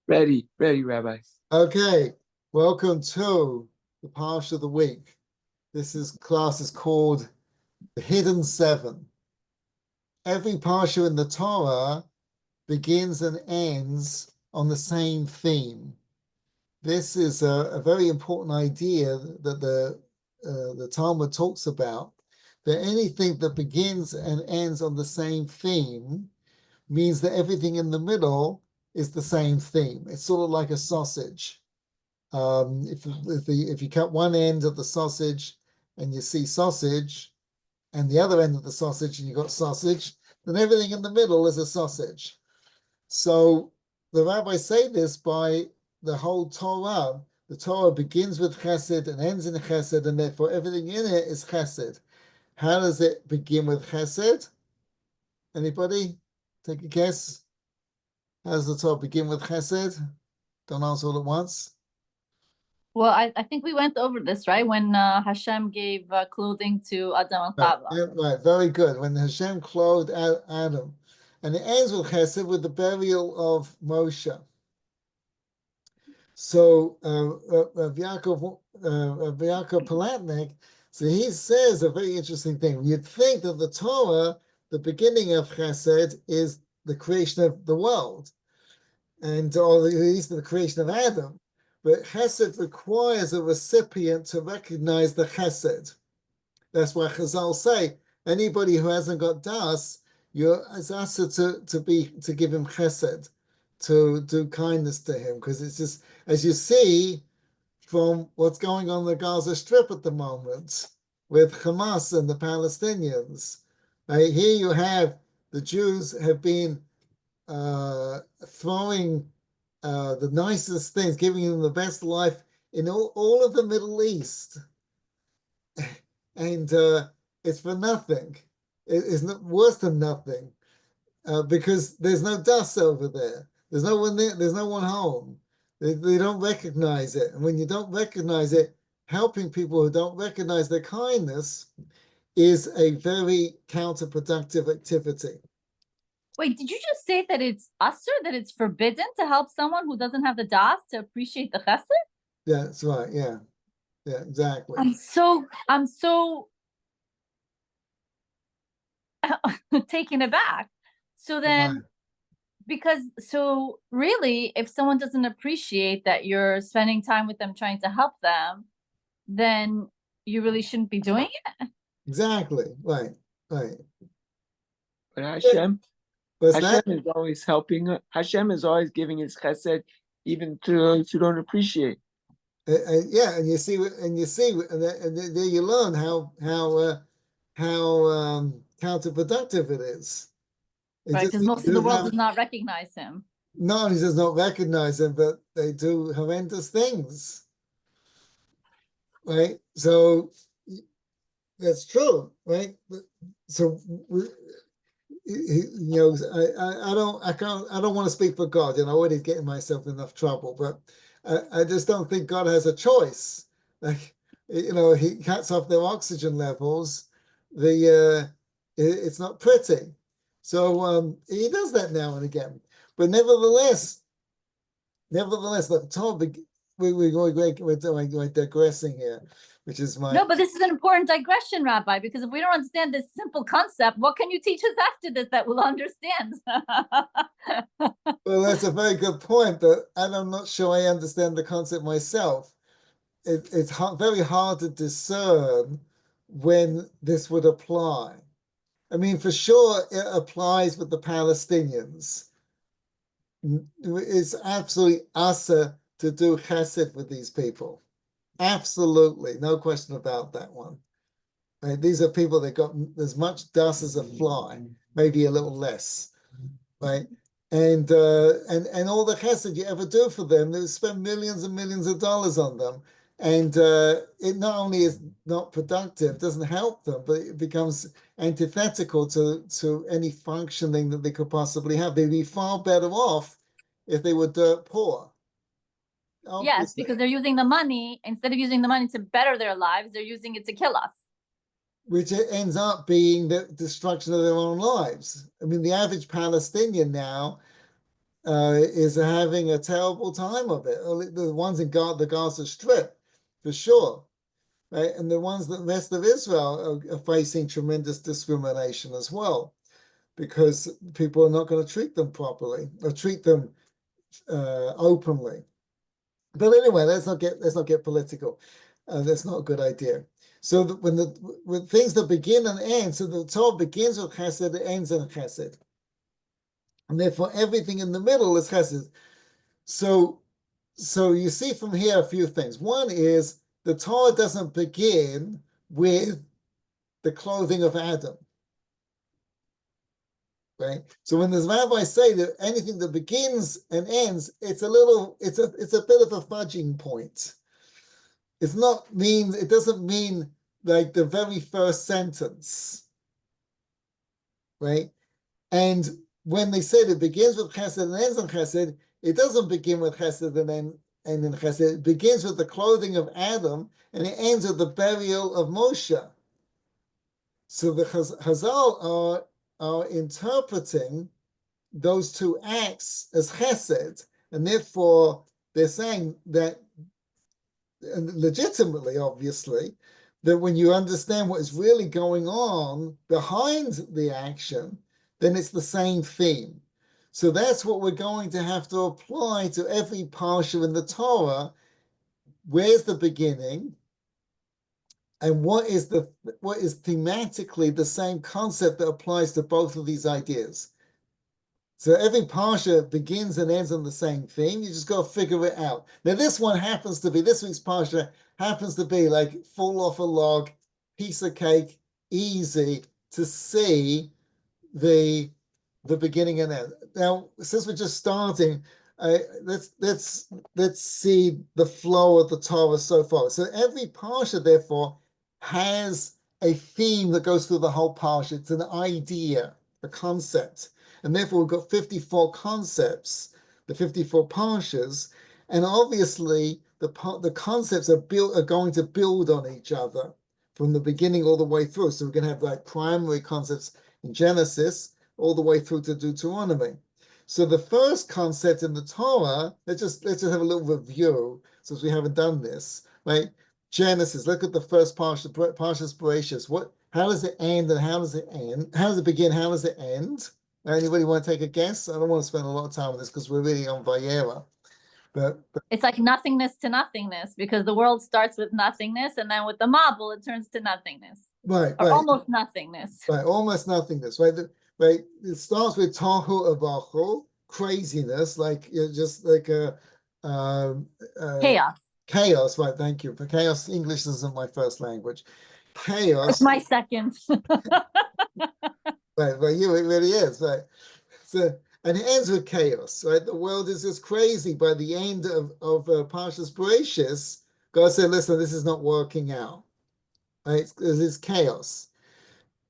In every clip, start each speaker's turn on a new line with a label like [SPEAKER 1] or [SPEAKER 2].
[SPEAKER 1] Ready, Rabbi.
[SPEAKER 2] Okay, welcome to the Parsha of the week. Class is called the Hidden Seven. Every Parsha in the Torah begins and ends on the same theme. This is a very important idea that the Talmud talks about, that anything that begins and ends on the same theme means that everything in the middle is the same theme. It's sort of like a sausage. If you cut one end of the sausage and you see sausage, and the other end of the sausage and you got sausage, then everything in the middle is a sausage. So the rabbis say this by the whole Torah. The Torah begins with chesed and ends in chesed, and therefore everything in it is chesed. How does it begin with chesed? Anybody? Take a guess. How does the Torah begin with chesed? Don't answer all at once.
[SPEAKER 3] Well, I think we went over this, right? When Hashem gave clothing to Adam and Chava.
[SPEAKER 2] Right, very good. When Hashem clothed Adam. And it ends with chesed, with the burial of Moshe. So Rav Yaakov Palatnik, so he says a very interesting thing. You'd think that the Torah, the beginning of chesed, is the creation of the world, or at least the creation of Adam. But chesed requires a recipient to recognize the chesed. That's why Chazal say anybody who hasn't got das, you're asked to give him chesed, to do kindness to him, because it's just, as you see from what's going on in the Gaza Strip at the moment with Hamas and the Palestinians. Right? Here you have the Jews have been throwing the nicest things, giving them the best life in all of the Middle East. And it's for nothing. It's not worse than nothing, because there's no dust over there. There's no one there. There's no one home. They don't recognize it. And when you don't recognize it, helping people who don't recognize their kindness is a very counterproductive activity.
[SPEAKER 3] Wait, did you just say that it's usher, that it's forbidden to help someone who doesn't have the das to appreciate the chesed?
[SPEAKER 2] Yeah, that's right. Yeah, exactly.
[SPEAKER 3] I'm so taken aback. So then, so really, if someone doesn't appreciate that you're spending time with them, trying to help them, then you really shouldn't be doing it.
[SPEAKER 2] Exactly. Right.
[SPEAKER 1] But Hashem is always helping. Hashem is always giving his chesed, even to those who don't appreciate.
[SPEAKER 2] Yeah, and there you learn how counterproductive it is.
[SPEAKER 3] Right, because most of the world does not recognize him.
[SPEAKER 2] No, he does not recognize him, but they do horrendous things. Right? So that's true, right? So I don't want to speak for God, and I'm already getting myself in enough trouble, but I just don't think God has a choice. Like, he cuts off their oxygen levels. It's not pretty. So he does that now and again. But nevertheless, the Torah, we're digressing here, which is my...
[SPEAKER 3] No, but this is an important digression, Rabbi, because if we don't understand this simple concept, what can you teach us after this that we'll understand?
[SPEAKER 2] Well, that's a very good point, but I'm not sure I understand the concept myself. It's very hard to discern when this would apply. I mean, for sure, it applies with the Palestinians. It's as-absolutely asa to do chesed with these people. Absolutely, no question about that one. Right? These are people that got as much dust as a fly, maybe a little less, right? And all the chesed you ever do for them, they spend millions and millions of dollars on them. And it not only is not productive, doesn't help them, but it becomes antithetical to any functioning that they could possibly have. They'd be far better off if they were dirt poor.
[SPEAKER 3] Obviously. Yes, because they're using the money, instead of using the money to better their lives, they're using it to kill us.
[SPEAKER 2] Which ends up being the destruction of their own lives. I mean, the average Palestinian now is having a terrible time of it. The ones in the Gaza Strip, for sure, right? And the ones that the rest of Israel are facing tremendous discrimination as well, because people are not going to treat them properly or treat them openly. But anyway, let's not get political. That's not a good idea. So when things that begin and end, so the Torah begins with Chesed, it ends in Chesed, and therefore everything in the middle is Chesed. So you see from here a few things. One is the Torah doesn't begin with the clothing of Adam. Right? So when the rabbis say that anything that begins and ends, it's a bit of a fudging point. It doesn't mean like the very first sentence. Right? And when they say it begins with Chesed and ends on Chesed, it doesn't begin with Chesed and end in Chesed. It begins with the clothing of Adam and it ends with the burial of Moshe. So the Chazal are interpreting those two acts as Chesed, and therefore they're saying that, and legitimately, obviously, that when you understand what is really going on behind the action, then it's the same theme. So that's what we're going to have to apply to every parsha in the Torah. Where's the beginning? And what is thematically the same concept that applies to both of these ideas? So every parsha begins and ends on the same theme. You just got to figure it out. Now this week's parsha happens to be like fall off a log, piece of cake, easy to see the beginning and end. Now, since we're just starting, let's see the flow of the Torah so far. So every parsha, therefore, has a theme that goes through the whole parsha. It's an idea, a concept, and therefore we've got 54 concepts, the 54 parshas, and obviously the concepts are going to build on each other from the beginning all the way through. So we're going to have like primary concepts in Genesis all the way through to Deuteronomy. So the first concept in the Torah, let's just have a little review since we haven't done this, right? Genesis, look at the first Parsha, Parshas Bereshis. How does it end and how does it end? How does it begin? How does it end? Anybody want to take a guess? I don't want to spend a lot of time on this because we're really on VaYera. But
[SPEAKER 3] it's like nothingness to nothingness, because the world starts with nothingness and then with the Mabul it turns to nothingness.
[SPEAKER 2] Right.
[SPEAKER 3] Almost nothingness.
[SPEAKER 2] Right, almost nothingness, right? Right. It starts with Tohu Avachu, craziness, like just like
[SPEAKER 3] Chaos.
[SPEAKER 2] Chaos, right? Thank you. For chaos, English isn't my first language. Chaos.
[SPEAKER 3] It's my second.
[SPEAKER 2] Right, well, it really is, right? So, and it ends with chaos, right? The world is just crazy. By the end of Parshas Bereshis, God said, "Listen, this is not working out." Right? It's chaos.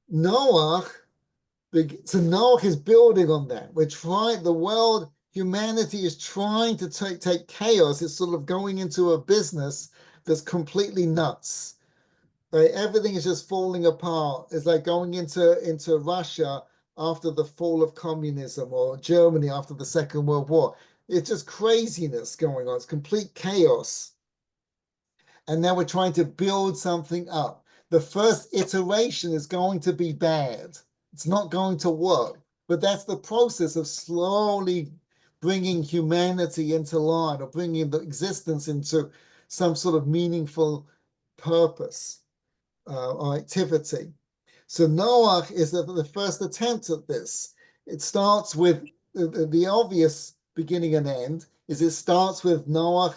[SPEAKER 2] Noah is building on that. Humanity is trying to take chaos. It's sort of going into a business that's completely nuts. Right? Everything is just falling apart. It's like going into Russia after the fall of communism, or Germany after the Second World War. It's just craziness going on. It's complete chaos. And now we're trying to build something up. The first iteration is going to be bad. It's not going to work. But that's the process of slowly bringing humanity into line, or bringing the existence into some sort of meaningful purpose or activity. So Noah is the first attempt at this. It starts with the obvious beginning and end. It starts with Noah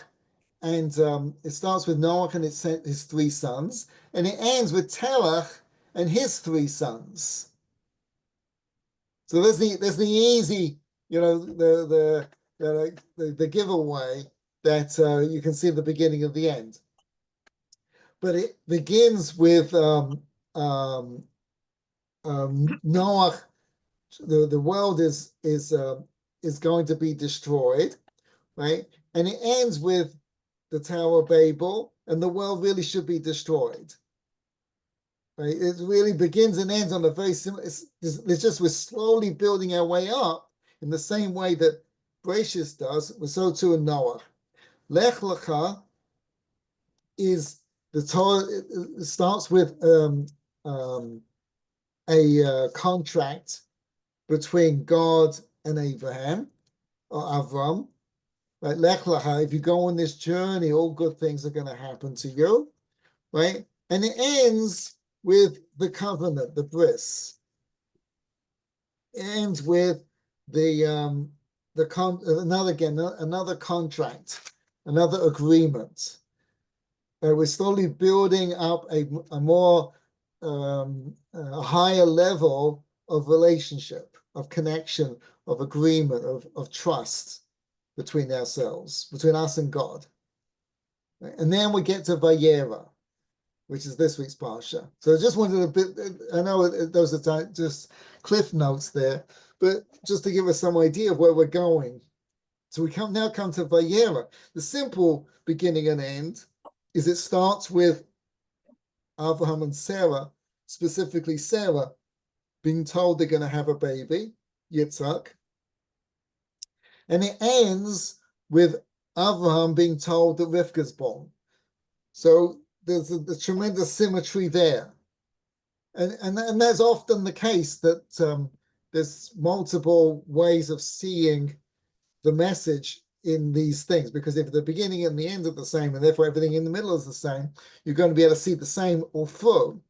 [SPEAKER 2] and his three sons, and it ends with Terach and his three sons. So there's the easy, the giveaway that you can see the beginning of the end. But it begins with Noah. The world is going to be destroyed, right? And it ends with the Tower of Babel, and the world really should be destroyed. Right? It really begins and ends on a very similar. It's just we're slowly building our way up in the same way that Bereshis does, so too in Noah. Lech Lecha is the Torah. It starts with a contract between God and Abraham or Avram. Right, Lech Lecha. If you go on this journey, all good things are going to happen to you. Right, and it ends with the covenant, the bris. It ends with another contract, another agreement. We're slowly building up a more a higher level of relationship, of connection, of agreement, of trust between ourselves, between us and God. And then we get to VaYera, which is this week's Parsha. So I just wanted a bit, I know those are just cliff notes there, but just to give us some idea of where we're going. So we now come to VaYera. The simple beginning and end is it starts with Abraham and Sarah, specifically Sarah, being told they're going to have a baby, Yitzhak. And it ends with Abraham being told that Rivka's born. So there's a tremendous symmetry there. And that's often the case that there's multiple ways of seeing the message in these things, because if the beginning and the end are the same, and therefore everything in the middle is the same, you're going to be able to see the same all through,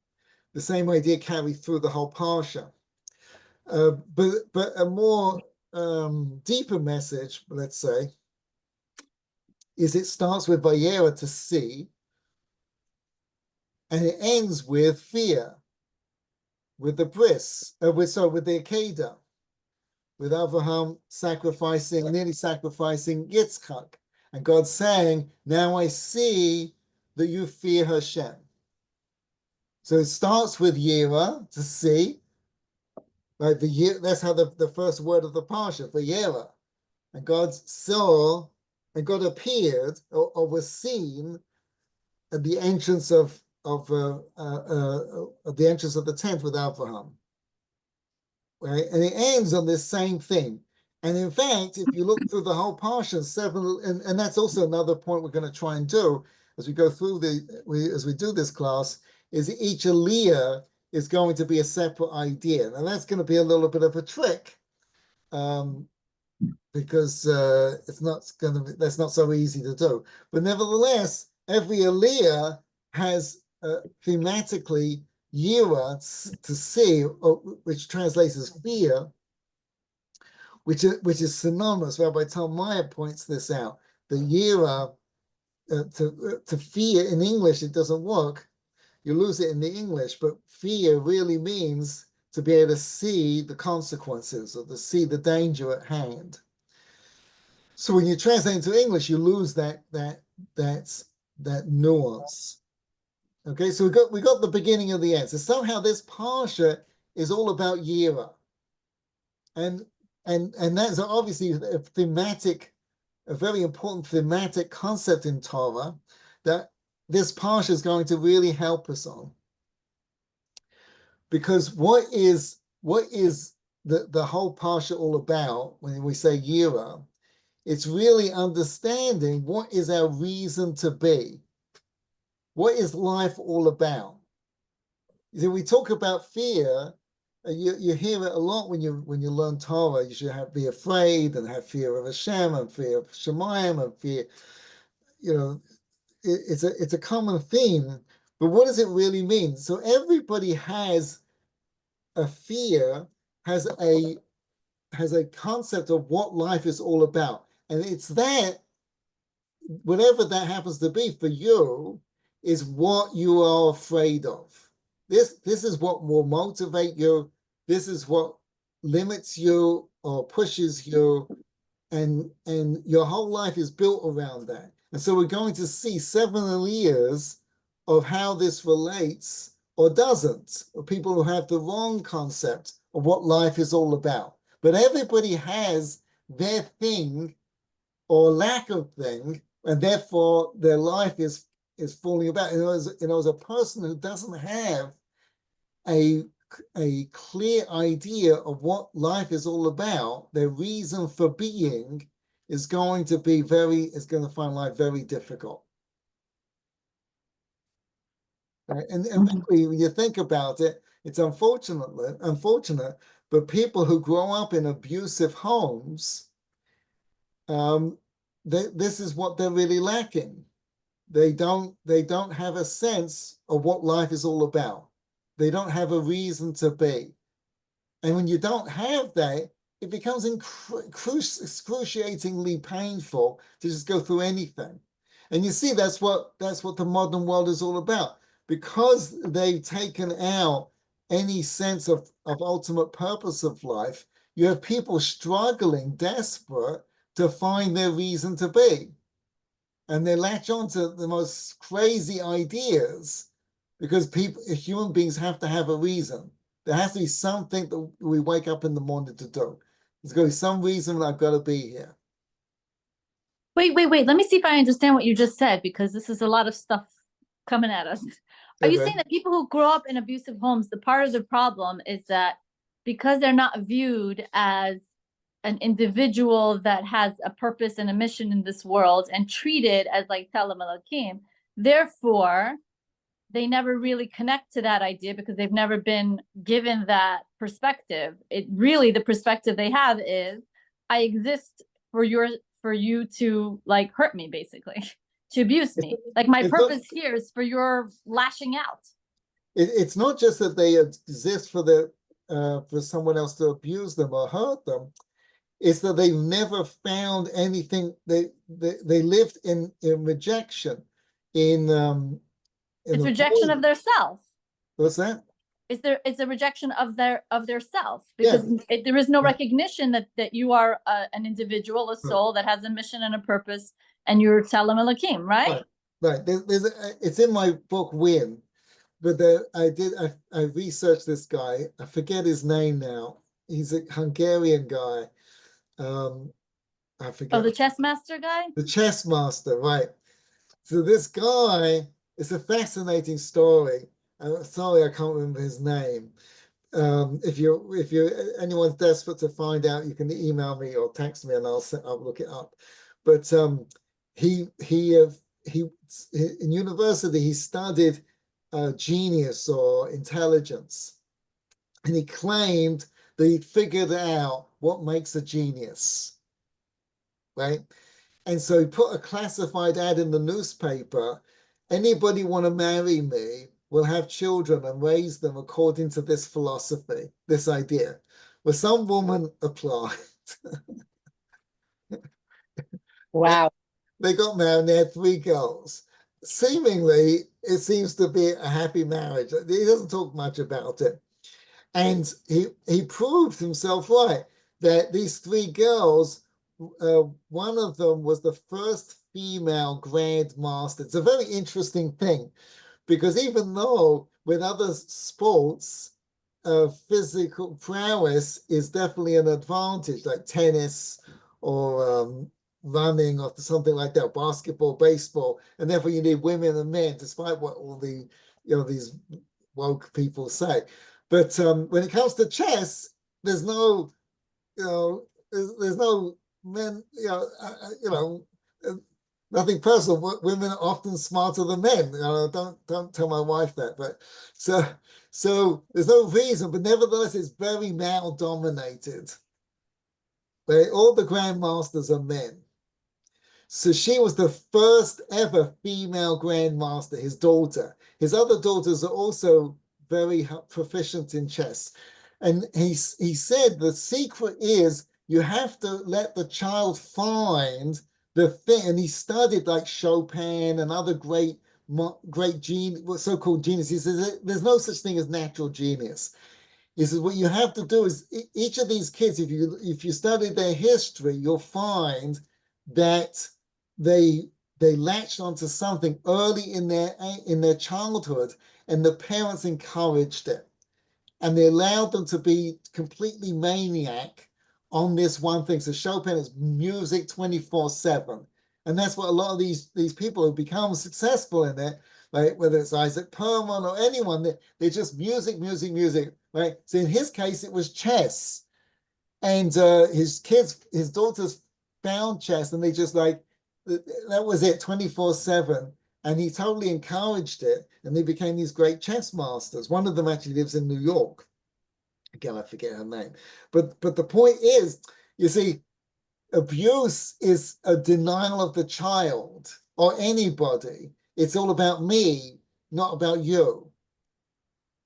[SPEAKER 2] the same idea carried through the whole Parsha. But a more deeper message, let's say, is it starts with VaYera, to see, and it ends with fear, with the bris, with the Akedah, with Abraham nearly sacrificing Yitzchak, and God saying, "Now I see that you fear Hashem." So it starts with Yera, to see, right? That's how the first word of the Parsha, VaYera, and God saw, and God appeared or was seen at the entrance of the entrance of the tent with Abraham. Right? And it ends on this same thing. And in fact, if you look through the whole Parsha, and that's also another point we're going to try and do as we go through as we do this class, is each Aliya is going to be a separate idea. And that's going to be a little bit of a trick, because that's not so easy to do. But nevertheless, every Aliya has thematically Yira, to see, which translates as fear, which is synonymous. Rabbi Talmaya points this out. The Yira, to fear in English, it doesn't work. You lose it in the English, but fear really means to be able to see the consequences, or to see the danger at hand. So when you translate into English, you lose that nuance. Okay, so we got the beginning of the end. So somehow this Parsha is all about Yira. And that's obviously a very important thematic concept in Torah that this Parsha is going to really help us on. Because what is the whole Parsha all about when we say Yira? It's really understanding what is our reason to be. What is life all about? See, we talk about fear. You hear it a lot when you learn Torah. You should be afraid and have fear of Hashem and fear of Shemayim and fear. It's a common theme. But what does it really mean? So everybody has a fear, has a concept of what life is all about, and it's that, whatever that happens to be for you, is what you are afraid of. This is what will motivate you. This is what limits you or pushes you, and your whole life is built around that. And so we're going to see 7 layers of how this relates or doesn't, or people who have the wrong concept of what life is all about. But everybody has their thing or lack of thing, and therefore their life is falling about. As a person who doesn't have a clear idea of what life is all about, their reason for being, is going to find life very difficult. Right? And really, when you think about it, it's unfortunate, but people who grow up in abusive homes, this is what they're really lacking. They don't have a sense of what life is all about. They don't have a reason to be. And when you don't have that, it becomes excruciatingly painful to just go through anything. And you see, that's what the modern world is all about. Because they've taken out any sense of ultimate purpose of life, you have people struggling, desperate to find their reason to be. And they latch on to the most crazy ideas because human beings have to have a reason. There has to be something that we wake up in the morning to do. There's got to be some reason I've got to be here.
[SPEAKER 3] Wait. Let me see if I understand what you just said, because this is a lot of stuff coming at us. Are you saying that people who grow up in abusive homes, the part of the problem is that because they're not viewed as an individual that has a purpose and a mission in this world and treated as like Tzelem Elokim, therefore they never really connect to that idea because they've never been given that perspective? It really, the perspective they have is, I exist for you to like hurt me, basically, to abuse me. Like my purpose here is for your lashing out.
[SPEAKER 2] It's not just that they exist for someone else to abuse them or hurt them. It's that they've never found anything. They lived in rejection.
[SPEAKER 3] It's rejection of their self.
[SPEAKER 2] What's that?
[SPEAKER 3] It's a rejection of their self, because there is no recognition that you are an individual, a soul that has a mission and a purpose, and you're Tzelem Elokim, right?
[SPEAKER 2] Right. It's in my book Win, but I researched this guy. I forget his name now. He's a Hungarian guy. I forget.
[SPEAKER 3] Oh, the chess master guy?
[SPEAKER 2] The chess master, right. So this guy, it's a fascinating story. Sorry, I can't remember his name. If anyone's desperate to find out, you can email me or text me and I'll look it up. But he in university he studied genius or intelligence, and he claimed that he figured out what makes a genius, right? And so he put a classified ad in the newspaper. Anybody want to marry me will have children and raise them according to this philosophy, this idea. Well, some woman applied.
[SPEAKER 4] Wow.
[SPEAKER 2] They got married and they had 3 girls. Seemingly, it seems to be a happy marriage. He doesn't talk much about it. And he proved himself right, that these 3 girls, one of them was the first female grandmaster. It's a very interesting thing, because even though with other sports, physical prowess is definitely an advantage, like tennis or running or something like that, basketball, baseball, and therefore you need women and men, despite what all the these woke people say. But when it comes to chess, there's no there's no men, nothing personal. Women are often smarter than men. Don't tell my wife that. But so there's no reason, but nevertheless, it's very male dominated. Right? All the grandmasters are men. So she was the first ever female grandmaster, his daughter. His other daughters are also very proficient in chess. And he said the secret is you have to let the child find the thing. And he studied like Chopin and other great so-called geniuses. He says there's no such thing as natural genius. He says what you have to do is each of these kids, if you study their history, you'll find that they latched onto something early in their childhood, and the parents encouraged it, and they allowed them to be completely maniac on this one thing. So Chopin is music 24/7, and that's what a lot of these people who become successful in it, right? Whether it's Isaac Perlman or anyone, they're just music, right? So in his case, it was chess, and his daughters found chess and they just like, that was it, 24/7. And he totally encouraged it. And they became these great chess masters. One of them actually lives in New York. Again, I forget her name. But the point is, you see, abuse is a denial of the child or anybody. It's all about me, not about you.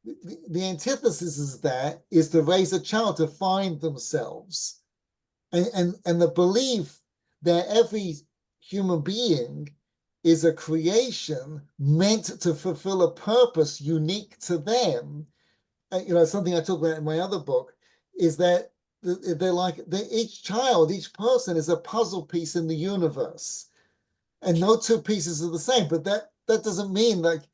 [SPEAKER 2] The antithesis is to raise a child to find themselves. And the belief that every human being is a creation meant to fulfill a purpose unique to them. Something I talk about in my other book is that each child, each person is a puzzle piece in the universe, and no two pieces are the same. But that doesn't mean that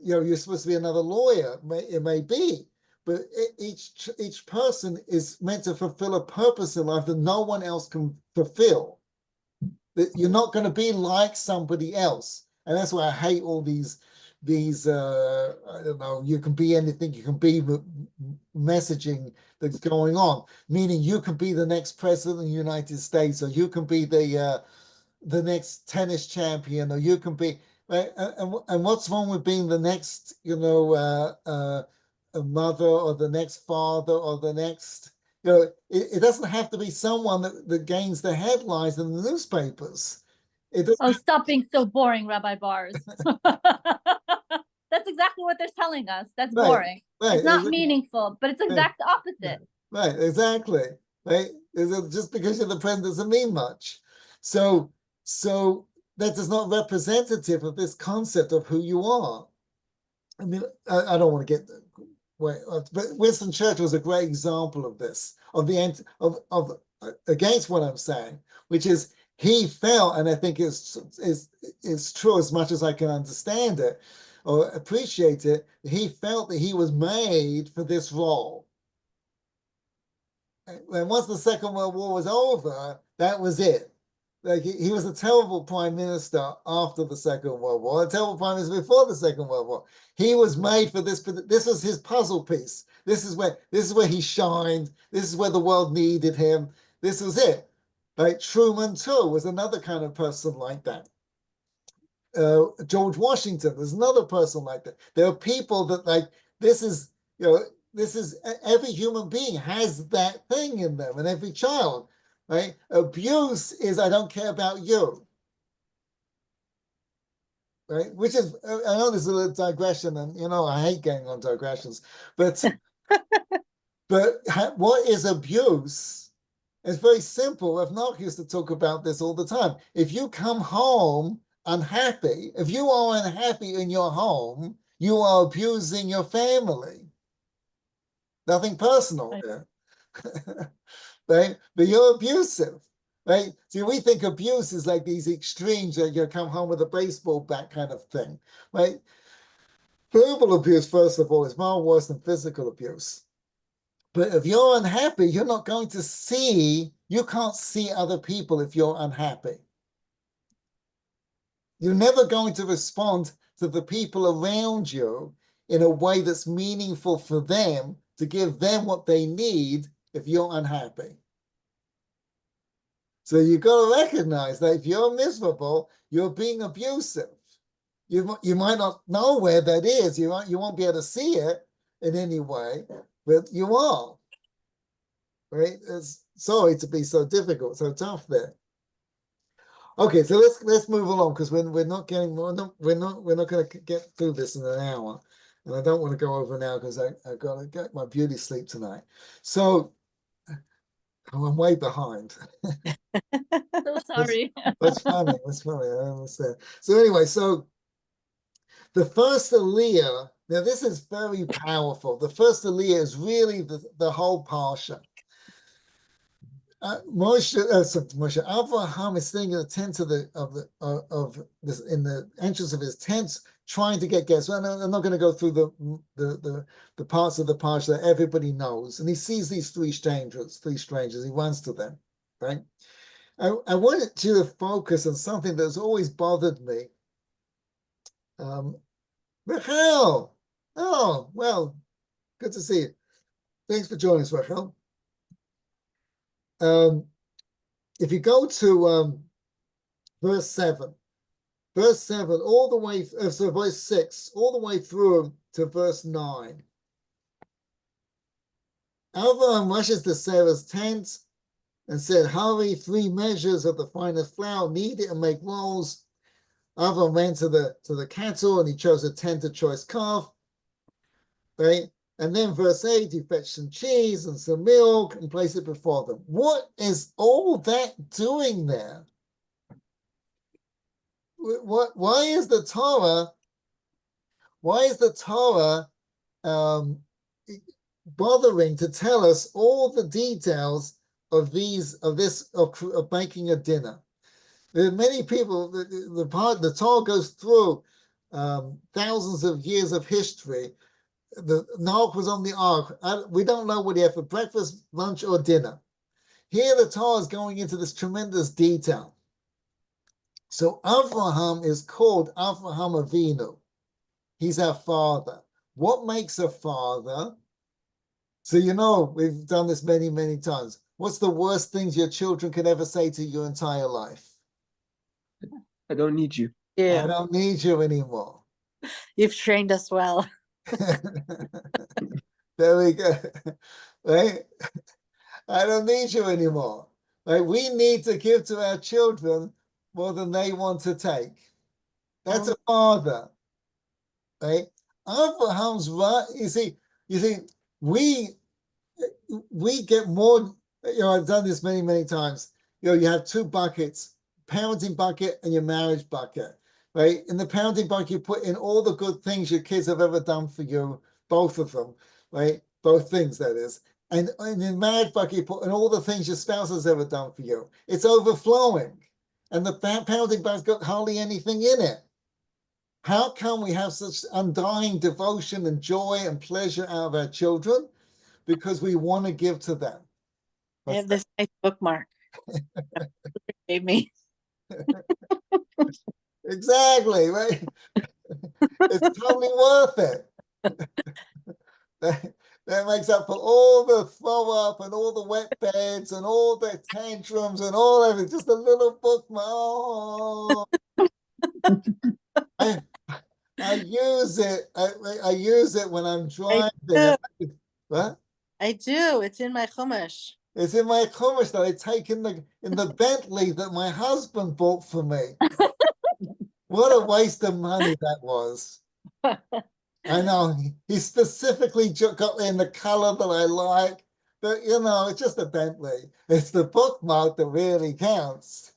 [SPEAKER 2] you're supposed to be another lawyer. It may be, but each person is meant to fulfill a purpose in life that no one else can fulfill. That you're not going to be like somebody else, and that's why I hate all these I don't know, you can be anything, you can be messaging that's going on, meaning you can be the next president of the United States, or you can be the next tennis champion, or you can be, right? And what's wrong with being the next, a mother, or the next father, or the next, it doesn't have to be someone that gains the headlines in the newspapers.
[SPEAKER 3] Stop being so boring, Rabbi Bars. That's exactly what they're telling us. That's boring.
[SPEAKER 2] Right.
[SPEAKER 3] It's not meaningful, but it's the exact opposite.
[SPEAKER 2] Right, exactly. Right? Just because you're the president doesn't mean much. So that is not representative of this concept of who you are. I mean, I don't want to get but Winston Churchill was a great example of this, of against what I'm saying, which is he felt, and I think it's true as much as I can understand it or appreciate it, he felt that he was made for this role. And once the Second World War was over, that was it. Like he was a terrible prime minister after the Second World War, a terrible prime minister before the Second World War. He was made for this. This was his puzzle piece. This is where he shined. This is where the world needed him. This was it. Right? Truman too was another kind of person like that. George Washington was another person like that. There are people that this is every human being has that thing in them, and every child. Right? Abuse is I don't care about you. Right? Which is, I know there's a little digression, and I hate getting on digressions, but what is abuse? It's very simple. Rav Noah used to talk about this all the time. If you come home unhappy, if you are unhappy in your home, you are abusing your family. Nothing personal here. Right? But you're abusive, right? See, we think abuse is like these extremes, that you come home with a baseball bat kind of thing, right? Verbal abuse, first of all, is far worse than physical abuse. But if you're unhappy, you're not going to see, you can't see other people if you're unhappy. You're never going to respond to the people around you in a way that's meaningful for them, to give them what they need if you're unhappy. So you've got to recognize that if you're miserable, you're being abusive. You might not know where that is. You won't be able to see it in any way, but you are. Right? It's sorry to be so difficult, so tough there. Okay, so let's move along, because we're not going to get through this in an hour, and I don't want to go over an hour because I've got to get my beauty sleep tonight. So I'm way behind.
[SPEAKER 3] So sorry.
[SPEAKER 2] That's funny. I understand. So anyway, so the first Aliya, now this is very powerful. The first Aliya is really the whole Parsha. Avraham is sitting in the tent in the entrance of his tent, trying to get guests. Well, I'm not going to go through the parts of the Parsha that everybody knows. And he sees these three strangers. He runs to them, right? I wanted to focus on something that's always bothered me. Rachel, oh, well, good to see you. Thanks for joining us, Rachel. if you go to verse 7, all the way, so verse 6, all the way through to verse 9. Avraham rushes to Sarah's tent and said, hurry, 3 measures of the finest flour, knead it and make rolls. Avraham ran to the cattle and he chose a 10th choice calf, right? And then verse 8, he fetched some cheese and some milk and placed it before them. What is all that doing there? Why is the Torah bothering to tell us all the details of making a dinner? There are many people, the Torah goes through thousands of years of history. Noah was on the ark. We don't know what he had for breakfast, lunch, or dinner. Here the Torah is going into this tremendous detail. So Avraham is called Avraham Avinu. He's our father. What makes a father? So you know, we've done this many, many times. What's the worst things your children could ever say to your entire life?
[SPEAKER 1] I don't need you.
[SPEAKER 2] I don't need you anymore.
[SPEAKER 4] You've trained us well.
[SPEAKER 2] There we go. Right? I don't need you anymore. Right? We need to give to our children more than they want to take. That's a father. Right? Abraham's right. You see, we get more, I've done this many, many times. You have 2 buckets, parenting bucket and your marriage bucket. Right? In the parenting bucket, you put in all the good things your kids have ever done for you, both of them, right? Both things, that is. And in the marriage bucket, you put in all the things your spouse has ever done for you. It's overflowing. And the parenting bucket's got hardly anything in it. How come we have such undying devotion and joy and pleasure out of our children? Because we want to give to them.
[SPEAKER 4] I have this nice bookmark. Gave me.
[SPEAKER 2] Exactly, right? It's totally worth it. That makes up for all the throw up and all the wet beds and all the tantrums and all of it. Just a little bookmark. I use it. I use it when I'm driving. What?
[SPEAKER 4] I do. It's in my chumash.
[SPEAKER 2] It's in my chumash that I take in the Bentley that my husband bought for me. What a waste of money that was. I know. He specifically got in the color that I like. But, it's just a Bentley. It's the bookmark that really counts.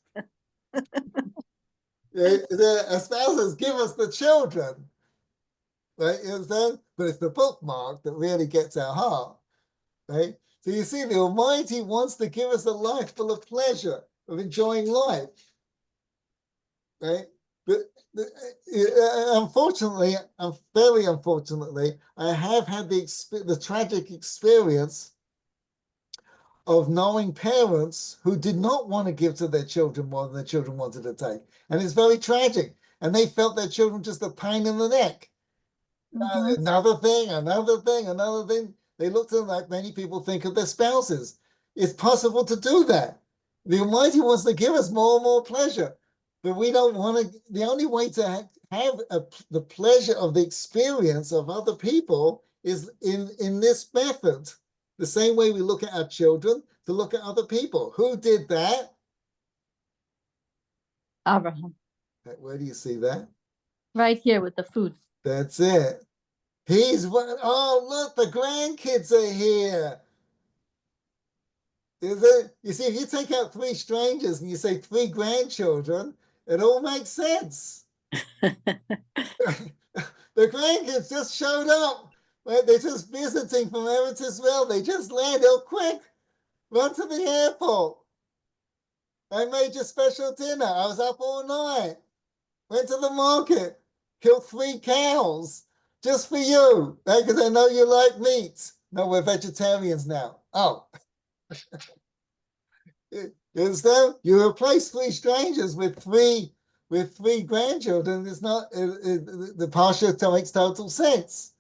[SPEAKER 2] The spouses give us the children. Right? You understand? But it's the bookmark that really gets our heart. Right? So you see, the Almighty wants to give us a life full of pleasure, of enjoying life. Right? But unfortunately, very unfortunately, I have had the tragic experience of knowing parents who did not want to give to their children more than their children wanted to take. And it's very tragic. And they felt their children just a pain in the neck. Another thing. They looked at them like many people think of their spouses. It's possible to do that. The Almighty wants to give us more and more pleasure. But we don't want to. The only way to have the pleasure of the experience of other people is in this method. The same way we look at our children, to look at other people. Who did that?
[SPEAKER 3] Abraham.
[SPEAKER 2] Where do you see that?
[SPEAKER 3] Right here with the food.
[SPEAKER 2] That's it. He's one. Oh, look, the grandkids are here. Is it? You see, if you take out 3 strangers and you say 3 grandchildren, it all makes sense. The grandkids just showed up. Right? They're just visiting from Eretz Israel. They just landed. Oh, quick, run to the airport. I made you special dinner. I was up all night. Went to the market. Killed 3 cows just for you. Right? Because I know you like meat. No, we're vegetarians now. Oh. You understand? You replace 3 strangers with three grandchildren. It's not the Parsha makes total sense,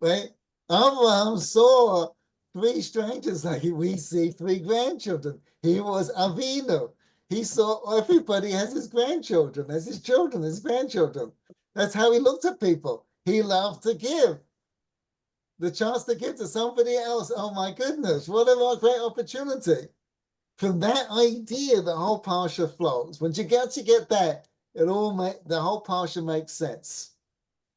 [SPEAKER 2] right? Abraham saw three strangers, like we see three grandchildren. He was Avinu. He saw everybody as his grandchildren, as his children, his grandchildren. That's how he looked at people. He loved to give. The chance to give to somebody else. Oh my goodness, what a great opportunity. From that idea, the whole Parsha flows. Once you get that, the whole Parsha makes sense.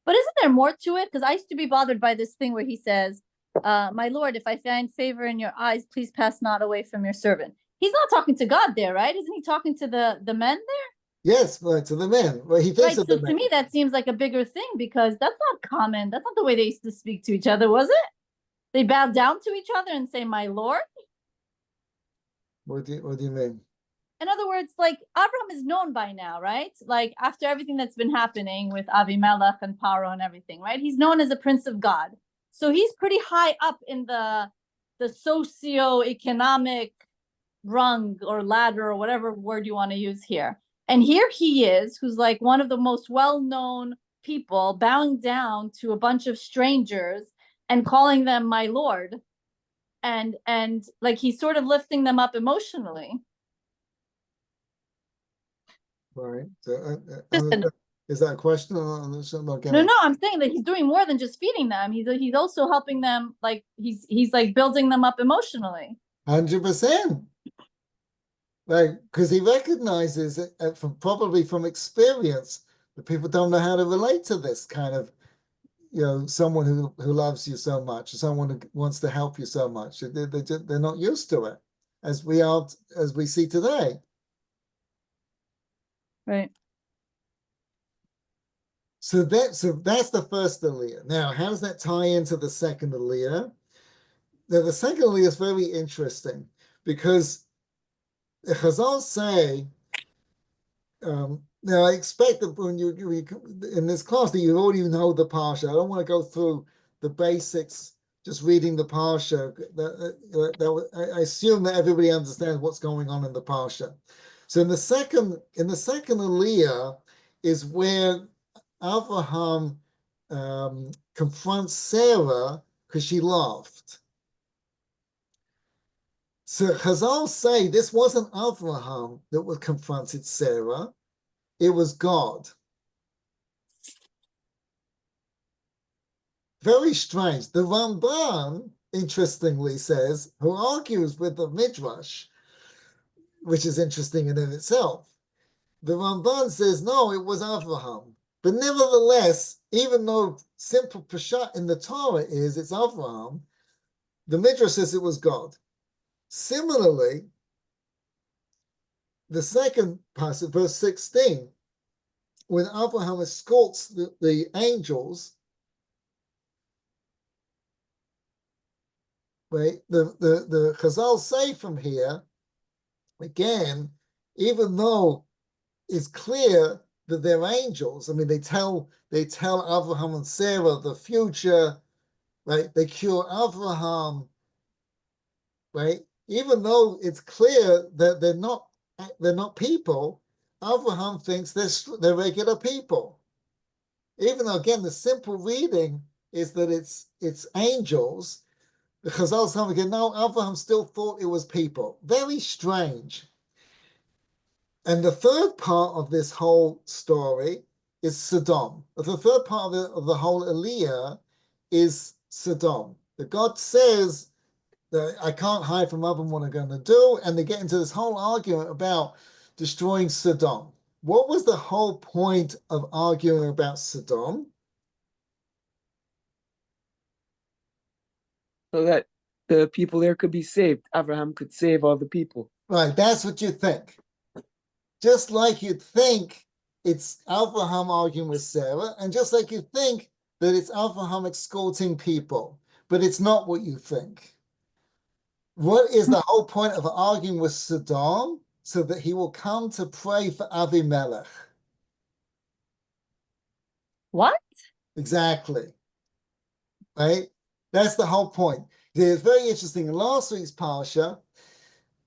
[SPEAKER 3] But isn't there more to it? Because I used to be bothered by this thing where he says, my Lord, if I find favor in your eyes, please pass not away from your servant. He's not talking to God there, right? Isn't he talking to the men there?
[SPEAKER 2] Yes, but to the men. Well, he thinks
[SPEAKER 3] right.
[SPEAKER 2] of
[SPEAKER 3] So
[SPEAKER 2] the
[SPEAKER 3] to
[SPEAKER 2] men.
[SPEAKER 3] me, that seems like a bigger thing because that's not common. That's not the way they used to speak to each other, was it? They bowed down to each other and say, my Lord.
[SPEAKER 2] What do you mean?
[SPEAKER 3] In other words, like Abraham is known by now, right? Like after everything that's been happening with Avimelech and Paro and everything, right? He's known as a prince of God. So he's pretty high up in the socio-economic rung or ladder or whatever word you want to use here. And here he is, who's like one of the most well-known people, bowing down to a bunch of strangers and calling them my Lord. And like he's sort of lifting them up emotionally.
[SPEAKER 2] Right. So, is that a question?
[SPEAKER 3] No, I'm saying that he's doing more than just feeding them. He's also helping them, like he's like building them up emotionally.
[SPEAKER 2] 100%. Right, because he recognizes it probably from experience that people don't know how to relate to this kind of, someone who loves you so much, someone who wants to help you so much. They're not used to it, as we see today.
[SPEAKER 3] Right.
[SPEAKER 2] So that's the first Aliya. Now, how does that tie into the second Aliya? Now, the second Aliya is very interesting because the Chazal say, now I expect that when you in this class that you already know the Parsha. I don't want to go through the basics, just reading the Parsha. I assume that everybody understands what's going on in the Parsha. So in the second Aliya is where Abraham confronts Sarah because she laughed. So Chazal say this wasn't Abraham that confronted Sarah, it was God. Very strange. The Ramban, interestingly, says, who argues with the Midrash, which is interesting in itself. The Ramban says, no, it was Abraham. But nevertheless, even though simple Peshat in the Torah is it's Abraham, the Midrash says it was God. Similarly, the second passage, verse 16, when Abraham escorts the angels, right? The Chazal say from here, again, even though it's clear that they're angels, I mean, they tell Abraham and Sarah the future, right? They cure Abraham, right? Even though it's clear that they're not people, Abraham thinks they're regular people. Even though, again, the simple reading is that it's angels, the Chazal say again, no, Abraham still thought it was people. Very strange. And the third part of this whole story is Sodom. The third part of the whole Aliya is Sodom. That God says that I can't hide from Abraham what I'm going to do, and they get into this whole argument about destroying Sodom. What was the whole point of arguing about Sodom?
[SPEAKER 1] So that the people there could be saved. Abraham could save all the people.
[SPEAKER 2] Right, that's what you think. Just like you'd think it's Abraham arguing with Sarah, and just like you think that it's Abraham escorting people, but it's not what you think. What is the whole point of arguing with Sodom? So that he will come to pray for Avimelech.
[SPEAKER 3] What?
[SPEAKER 2] Exactly. Right? That's the whole point. It's very interesting. In last week's Parsha,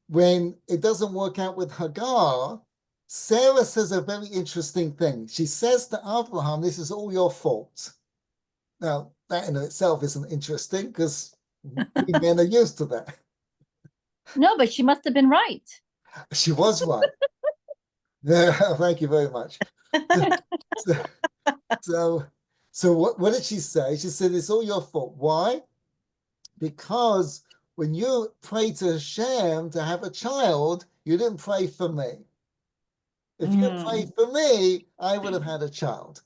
[SPEAKER 2] when it doesn't work out with Hagar, Sarah says a very interesting thing. She says to Abraham, this is all your fault. Now, that in itself isn't interesting because We men are used to that.
[SPEAKER 3] No, but she must have been right.
[SPEAKER 2] She was right. Thank you very much. So what did she say? She said, it's all your fault. Why? Because when you prayed to Hashem to have a child, you didn't pray for me. If you had prayed for me, I would have had a child.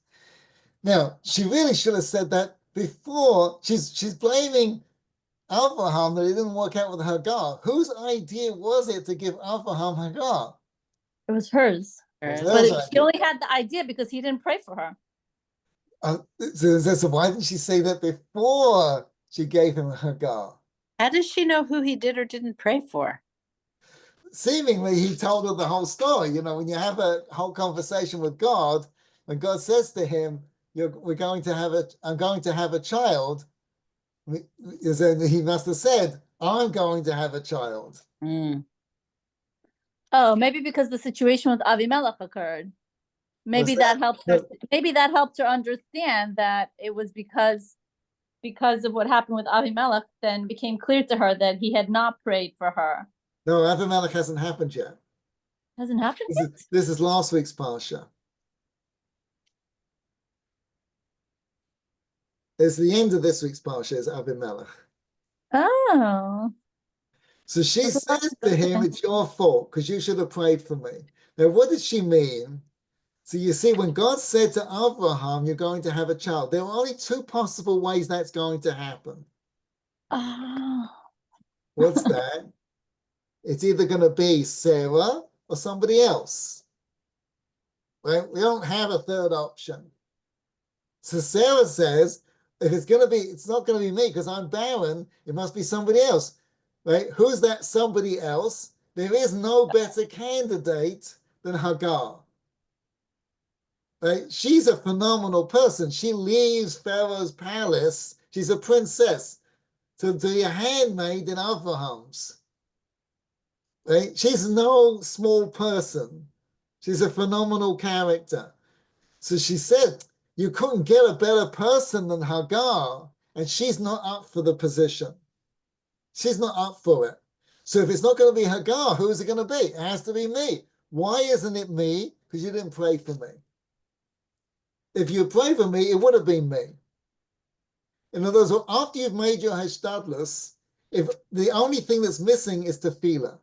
[SPEAKER 2] Now, she really should have said that before. She's blaming Abraham that it didn't work out with Hagar. Whose idea was it to give Abraham Hagar?
[SPEAKER 3] It was hers.
[SPEAKER 2] It was
[SPEAKER 3] But
[SPEAKER 2] hers
[SPEAKER 3] she only had the idea because he didn't pray for her.
[SPEAKER 2] So why didn't she say that before she gave him Hagar?
[SPEAKER 4] How does she know who he did or didn't pray for?
[SPEAKER 2] Seemingly, he told her the whole story. You know, when you have a whole conversation with God, when God says to him, I'm going to have a child, he must have said, I'm going to have a child.
[SPEAKER 3] Oh, maybe because the situation with Avimelech occurred. Maybe that helped her. Maybe that helped her understand that it was because of what happened with Avimelech. Then became clear to her that he had not prayed for her.
[SPEAKER 2] No, Avimelech hasn't happened yet.
[SPEAKER 3] Hasn't happened yet?
[SPEAKER 2] This is last week's Parsha. It's the end of this week's Parsha is Avimelech.
[SPEAKER 3] Oh.
[SPEAKER 2] So she says to him, it's your fault because you should have prayed for me. Now, what did she mean? So you see, when God said to Abraham, you're going to have a child, there are only two possible ways that's going to happen.
[SPEAKER 3] Oh.
[SPEAKER 2] What's that? It's either going to be Sarah or somebody else. Right? We don't have a third option. So Sarah says, if it's going to be, it's not going to be me because I'm barren. It must be somebody else. Right? Who's that somebody else? There is no better candidate than Hagar. Right? She's a phenomenal person. She leaves Pharaoh's palace. She's a princess to be a handmaid in Abraham's. Right? She's no small person. She's a phenomenal character. So she said, you couldn't get a better person than Hagar, and she's not up for the position. She's not up for it. So if it's not going to be Hagar, who is it going to be? It has to be me. Why isn't it me? Because you didn't pray for me. If you prayed for me, it would have been me. In other words, after you've made your hashtadlus, if the only thing that's missing is tefillah.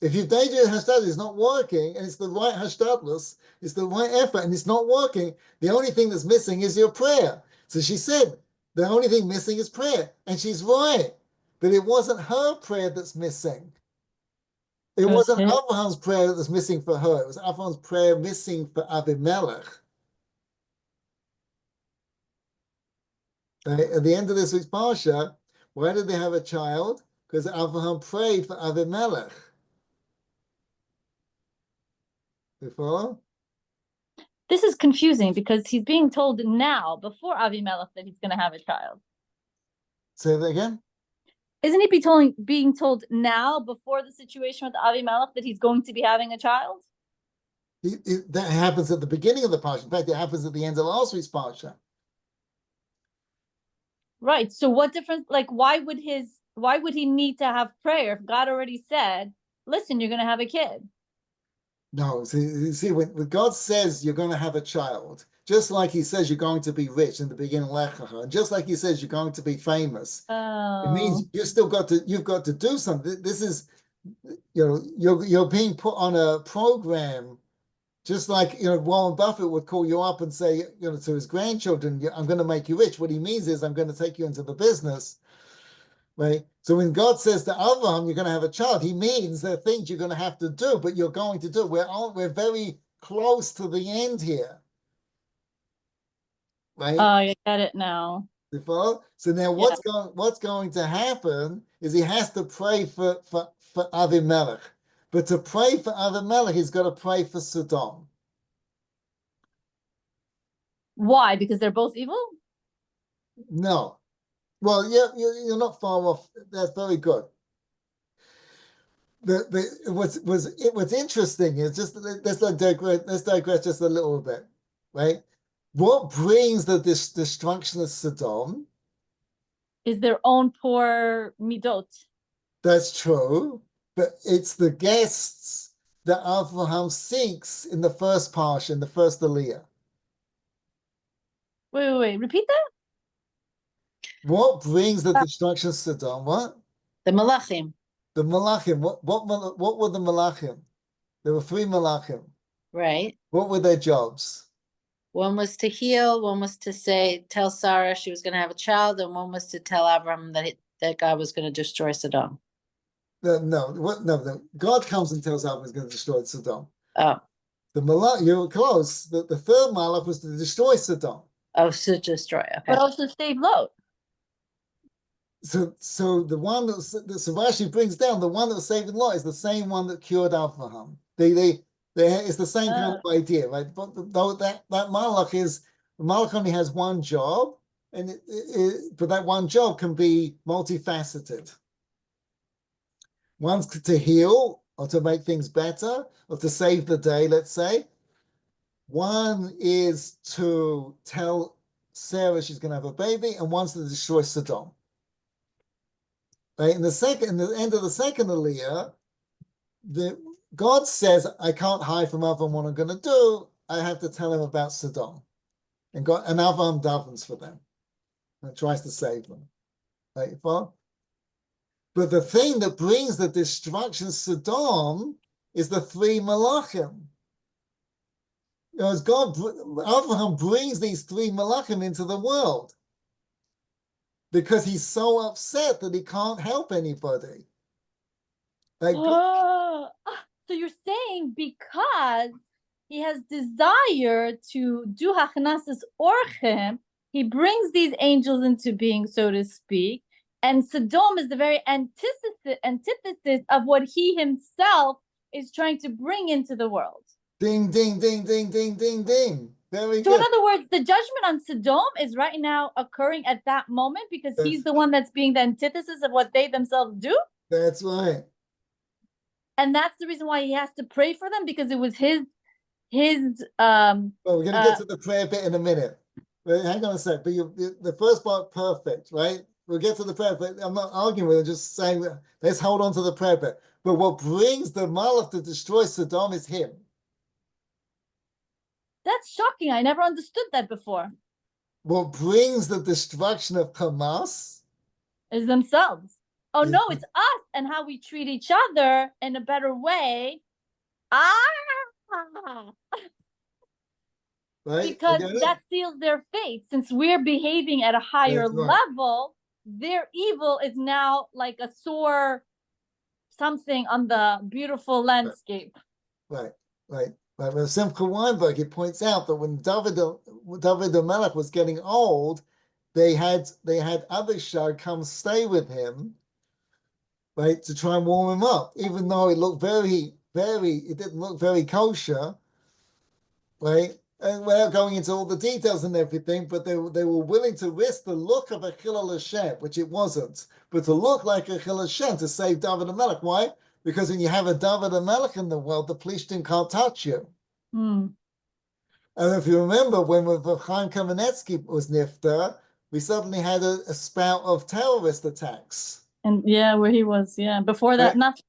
[SPEAKER 2] If you've made your hashtadlus, it's not working, and it's the right hashtadlus, it's the right effort, and it's not working, the only thing that's missing is your prayer. So she said, the only thing missing is prayer. And she's right. But it wasn't her prayer that's missing. It wasn't Abraham's prayer that was missing for her. It was Abraham's prayer missing for Avimelech. At the end of this week's Parsha, why did they have a child? Because Abraham prayed for Avimelech. You follow?
[SPEAKER 3] This is confusing because he's being told now, before Avimelech, that he's going to have a child.
[SPEAKER 2] Say that again?
[SPEAKER 3] Isn't he being told now, before the situation with Avimelech, that he's going to be having a child?
[SPEAKER 2] That happens at the beginning of the Parsha. In fact, it happens at the end of last week's Parsha.
[SPEAKER 3] Right. So what difference, like, why would he need to have prayer if God already said, listen, you're going to have a kid?
[SPEAKER 2] No, see, when God says you're going to have a child, just like he says you're going to be rich in the beginning, and just like he says you're going to be famous, it means you've got to do something. This is, you're being put on a program, just like, Warren Buffett would call you up and say, to his grandchildren, I'm going to make you rich. What he means is I'm going to take you into the business. Right? So when God says to Abraham, you're going to have a child, he means there are things you're going to have to do, but you're going to do. We're very close to the end here. Right?
[SPEAKER 3] Oh, I get it now.
[SPEAKER 2] So now what's going to happen is he has to pray for Avimelech. But to pray for Avimelech, he's got to pray for Sodom.
[SPEAKER 3] Why? Because they're both evil?
[SPEAKER 2] No. Well, yeah, you're not far off. That's very good. What's interesting is just let's digress just a little bit, right? What brings the destruction of Sodom
[SPEAKER 3] is their own poor midot.
[SPEAKER 2] That's true, but it's the guests that Avraham seeks in the first Parsha, in the first Aliya.
[SPEAKER 3] Wait. Repeat that?
[SPEAKER 2] What brings the destruction of Sodom? What?
[SPEAKER 4] The Malachim,
[SPEAKER 2] The Malachim. What were the Malachim? There were 3 Malachim.
[SPEAKER 4] right?
[SPEAKER 2] What were their jobs?
[SPEAKER 4] One was to heal, one was to tell Sarah she was going to have a child, and one was to tell Abraham that God was going to destroy Sodom.
[SPEAKER 2] No. God comes and tells Abraham he's going to destroy Sodom.
[SPEAKER 4] Oh,
[SPEAKER 2] The Malach, you were close. The third Malach was to destroy Sodom.
[SPEAKER 4] oh, to destroy. Okay.
[SPEAKER 3] But also save Lot.
[SPEAKER 2] So the one that Rashi brings down, the one that was saving Lot is the same one that cured Avraham. It's the same kind of idea, right? But though that Malach only has one job, and but that one job can be multifaceted. One's to heal or to make things better or to save the day, let's say. One is to tell Sarah she's going to have a baby, and one's to destroy Sodom. Right? In the end of the second Aliya, God says, I can't hide from Avraham what I'm going to do. I have to tell him about Sodom. And Avraham davens for them and tries to save them. Right? But the thing that brings the destruction of Sodom is the 3 Malachim. As Avraham brings these 3 Malachim into the world because he's so upset that he can't help anybody.
[SPEAKER 3] So you're saying because he has desire to do hachnasas orchem, he brings these angels into being, so to speak, and Sodom is the very antithesis of what he himself is trying to bring into the world.
[SPEAKER 2] Ding, ding, ding, ding, ding, ding, ding. Very
[SPEAKER 3] So
[SPEAKER 2] good.
[SPEAKER 3] in other words, the judgment on Sodom is right now occurring at that moment because he's the one that's being the antithesis of what they themselves do.
[SPEAKER 2] That's right.
[SPEAKER 3] And that's the reason why he has to pray for them, because it was his
[SPEAKER 2] Well, we're going to get to the prayer bit in a minute. But hang on a sec. But the first part, perfect, right? We'll get to the prayer bit. I'm not arguing with it, just saying, let's hold on to the prayer bit. But what brings the Malach to destroy Sodom is him.
[SPEAKER 3] That's shocking. I never understood that before.
[SPEAKER 2] What brings the destruction of Hamas
[SPEAKER 3] is themselves. Oh no, it's us and how we treat each other in a better way.
[SPEAKER 2] Right?
[SPEAKER 3] Because that seals their fate. Since we're behaving at a higher level, their evil is now like a sore something on the beautiful landscape.
[SPEAKER 2] Right. With Simcha Weinberg, he points out that when David the Melech was getting old, they had Abishai come stay with him, right, to try and warm him up, even though it looked it didn't look very kosher, right? And without going into all the details and everything, but they were willing to risk the look of a Chilul Hashem, which it wasn't, but to look like a Chilul Hashem to save David the Melech. Why? Because when you have a David the Melech in the world, the Plishtim can't touch you. And if you remember, when Chaim Kamenetsky was nifter, we suddenly had a spout of terrorist attacks.
[SPEAKER 3] And where he was, before that, nothing.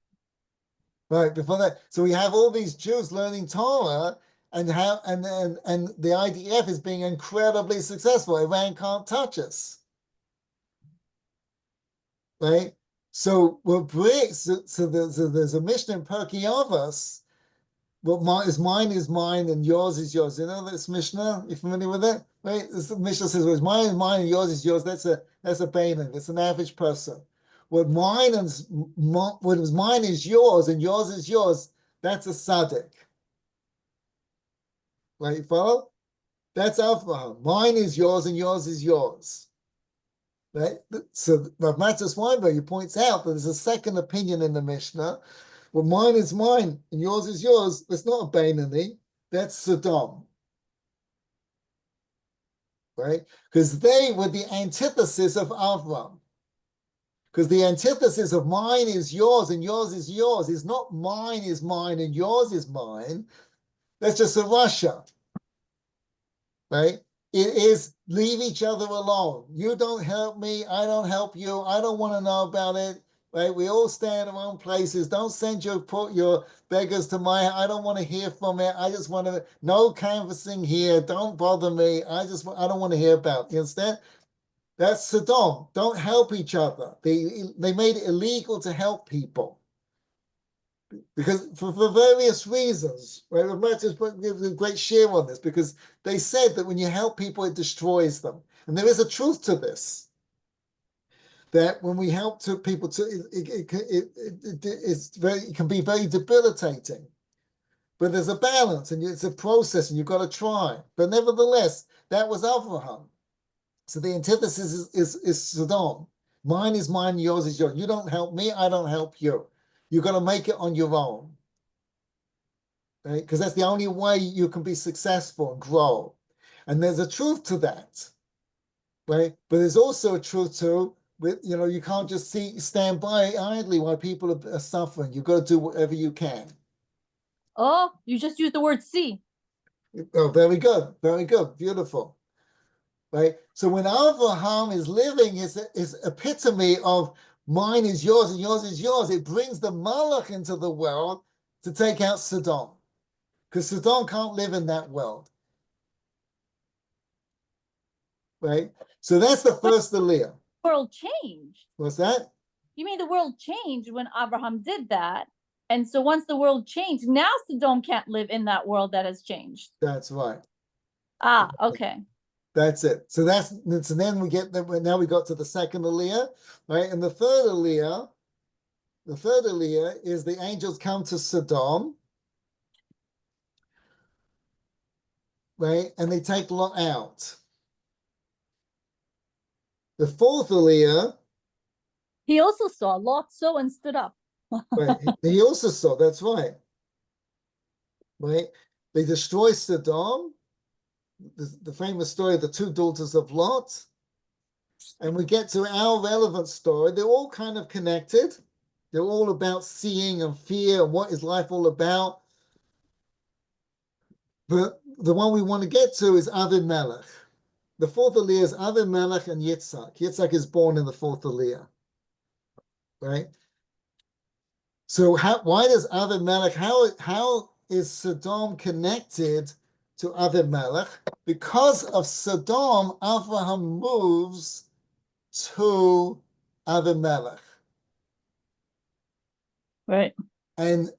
[SPEAKER 2] Right, before that. So we have all these Jews learning Torah, and the IDF is being incredibly successful. Iran can't touch us. Right? So there's a Mishnah in Pirkei Avos. What is mine is mine and yours is yours. You know this Mishnah? You familiar with it? Right? This Mishnah says, "What's mine is mine and yours is yours." That's a Bainan. That's an average person. What was mine is yours and yours is yours. That's a tzaddik. Right? You follow? That's Avraham. Mine is yours and yours is yours. Right? So Rav Noah Weinberg, he points out that there's a second opinion in the Mishnah. Well, mine is mine and yours is yours. That's not a Bainani. That's Sodom. Right? Because they were the antithesis of Avram. Because the antithesis of mine is yours and yours is yours is not mine is mine and yours is mine. That's just a Russia. Right? It is leave each other alone. You don't help me, I don't help you. I don't want to know about it. Right? We all stay in our own places. Don't send your beggars to my. I don't want to hear from it. I just want to no canvassing here. Don't bother me. I don't want to hear about it. You understand? That's Sodom. Don't help each other. They made it illegal to help people because for various reasons. Right? Rabbi just gives a great share on this because they said that when you help people, it destroys them, and there is a truth to this. That when we help people, it can be very debilitating. But there's a balance, and it's a process, and you've got to try. But nevertheless, that was Avraham. So the antithesis is Sodom. Mine is mine, yours is yours. You don't help me, I don't help you. You've got to make it on your own. Right? Because that's the only way you can be successful and grow. And there's a truth to that. Right? But there's also a truth to you can't just stand by idly while people are suffering. You've got to do whatever you can.
[SPEAKER 3] Oh, you just used the word see.
[SPEAKER 2] Oh, very good. Very good. Beautiful. Right? So when Avraham is living, is epitome of mine is yours and yours is yours. It brings the Malach into the world to take out Sodom. Because Sodom can't live in that world. Right? So that's the first Aliya.
[SPEAKER 3] The world changed.
[SPEAKER 2] What's that?
[SPEAKER 3] You mean the world changed when Abraham did that? And so once the world changed, now Sodom can't live in that world that has changed.
[SPEAKER 2] That's right.
[SPEAKER 3] Ah, okay.
[SPEAKER 2] That's it. So then we get now we got to the second Aliya, right? And the third Aliya is the angels come to Sodom, right? And they take Lot out. The fourth Aliya,
[SPEAKER 3] he also saw Lot saw and stood up.
[SPEAKER 2] right? He also saw. That's right. Right? They destroy Sodom. The famous story of the two daughters of Lot. And we get to our relevant story. They're all kind of connected. They're all about seeing and fear and what is life all about. But the one we want to get to is Avimelech. The fourth Aliya is Avimelech and Yitzhak. Yitzhak is born in the fourth Aliya. Right? So why does Avimelech, how is Sodom connected to Avimelech? Because of Sodom, Avraham moves to Avimelech.
[SPEAKER 3] Right.
[SPEAKER 2] And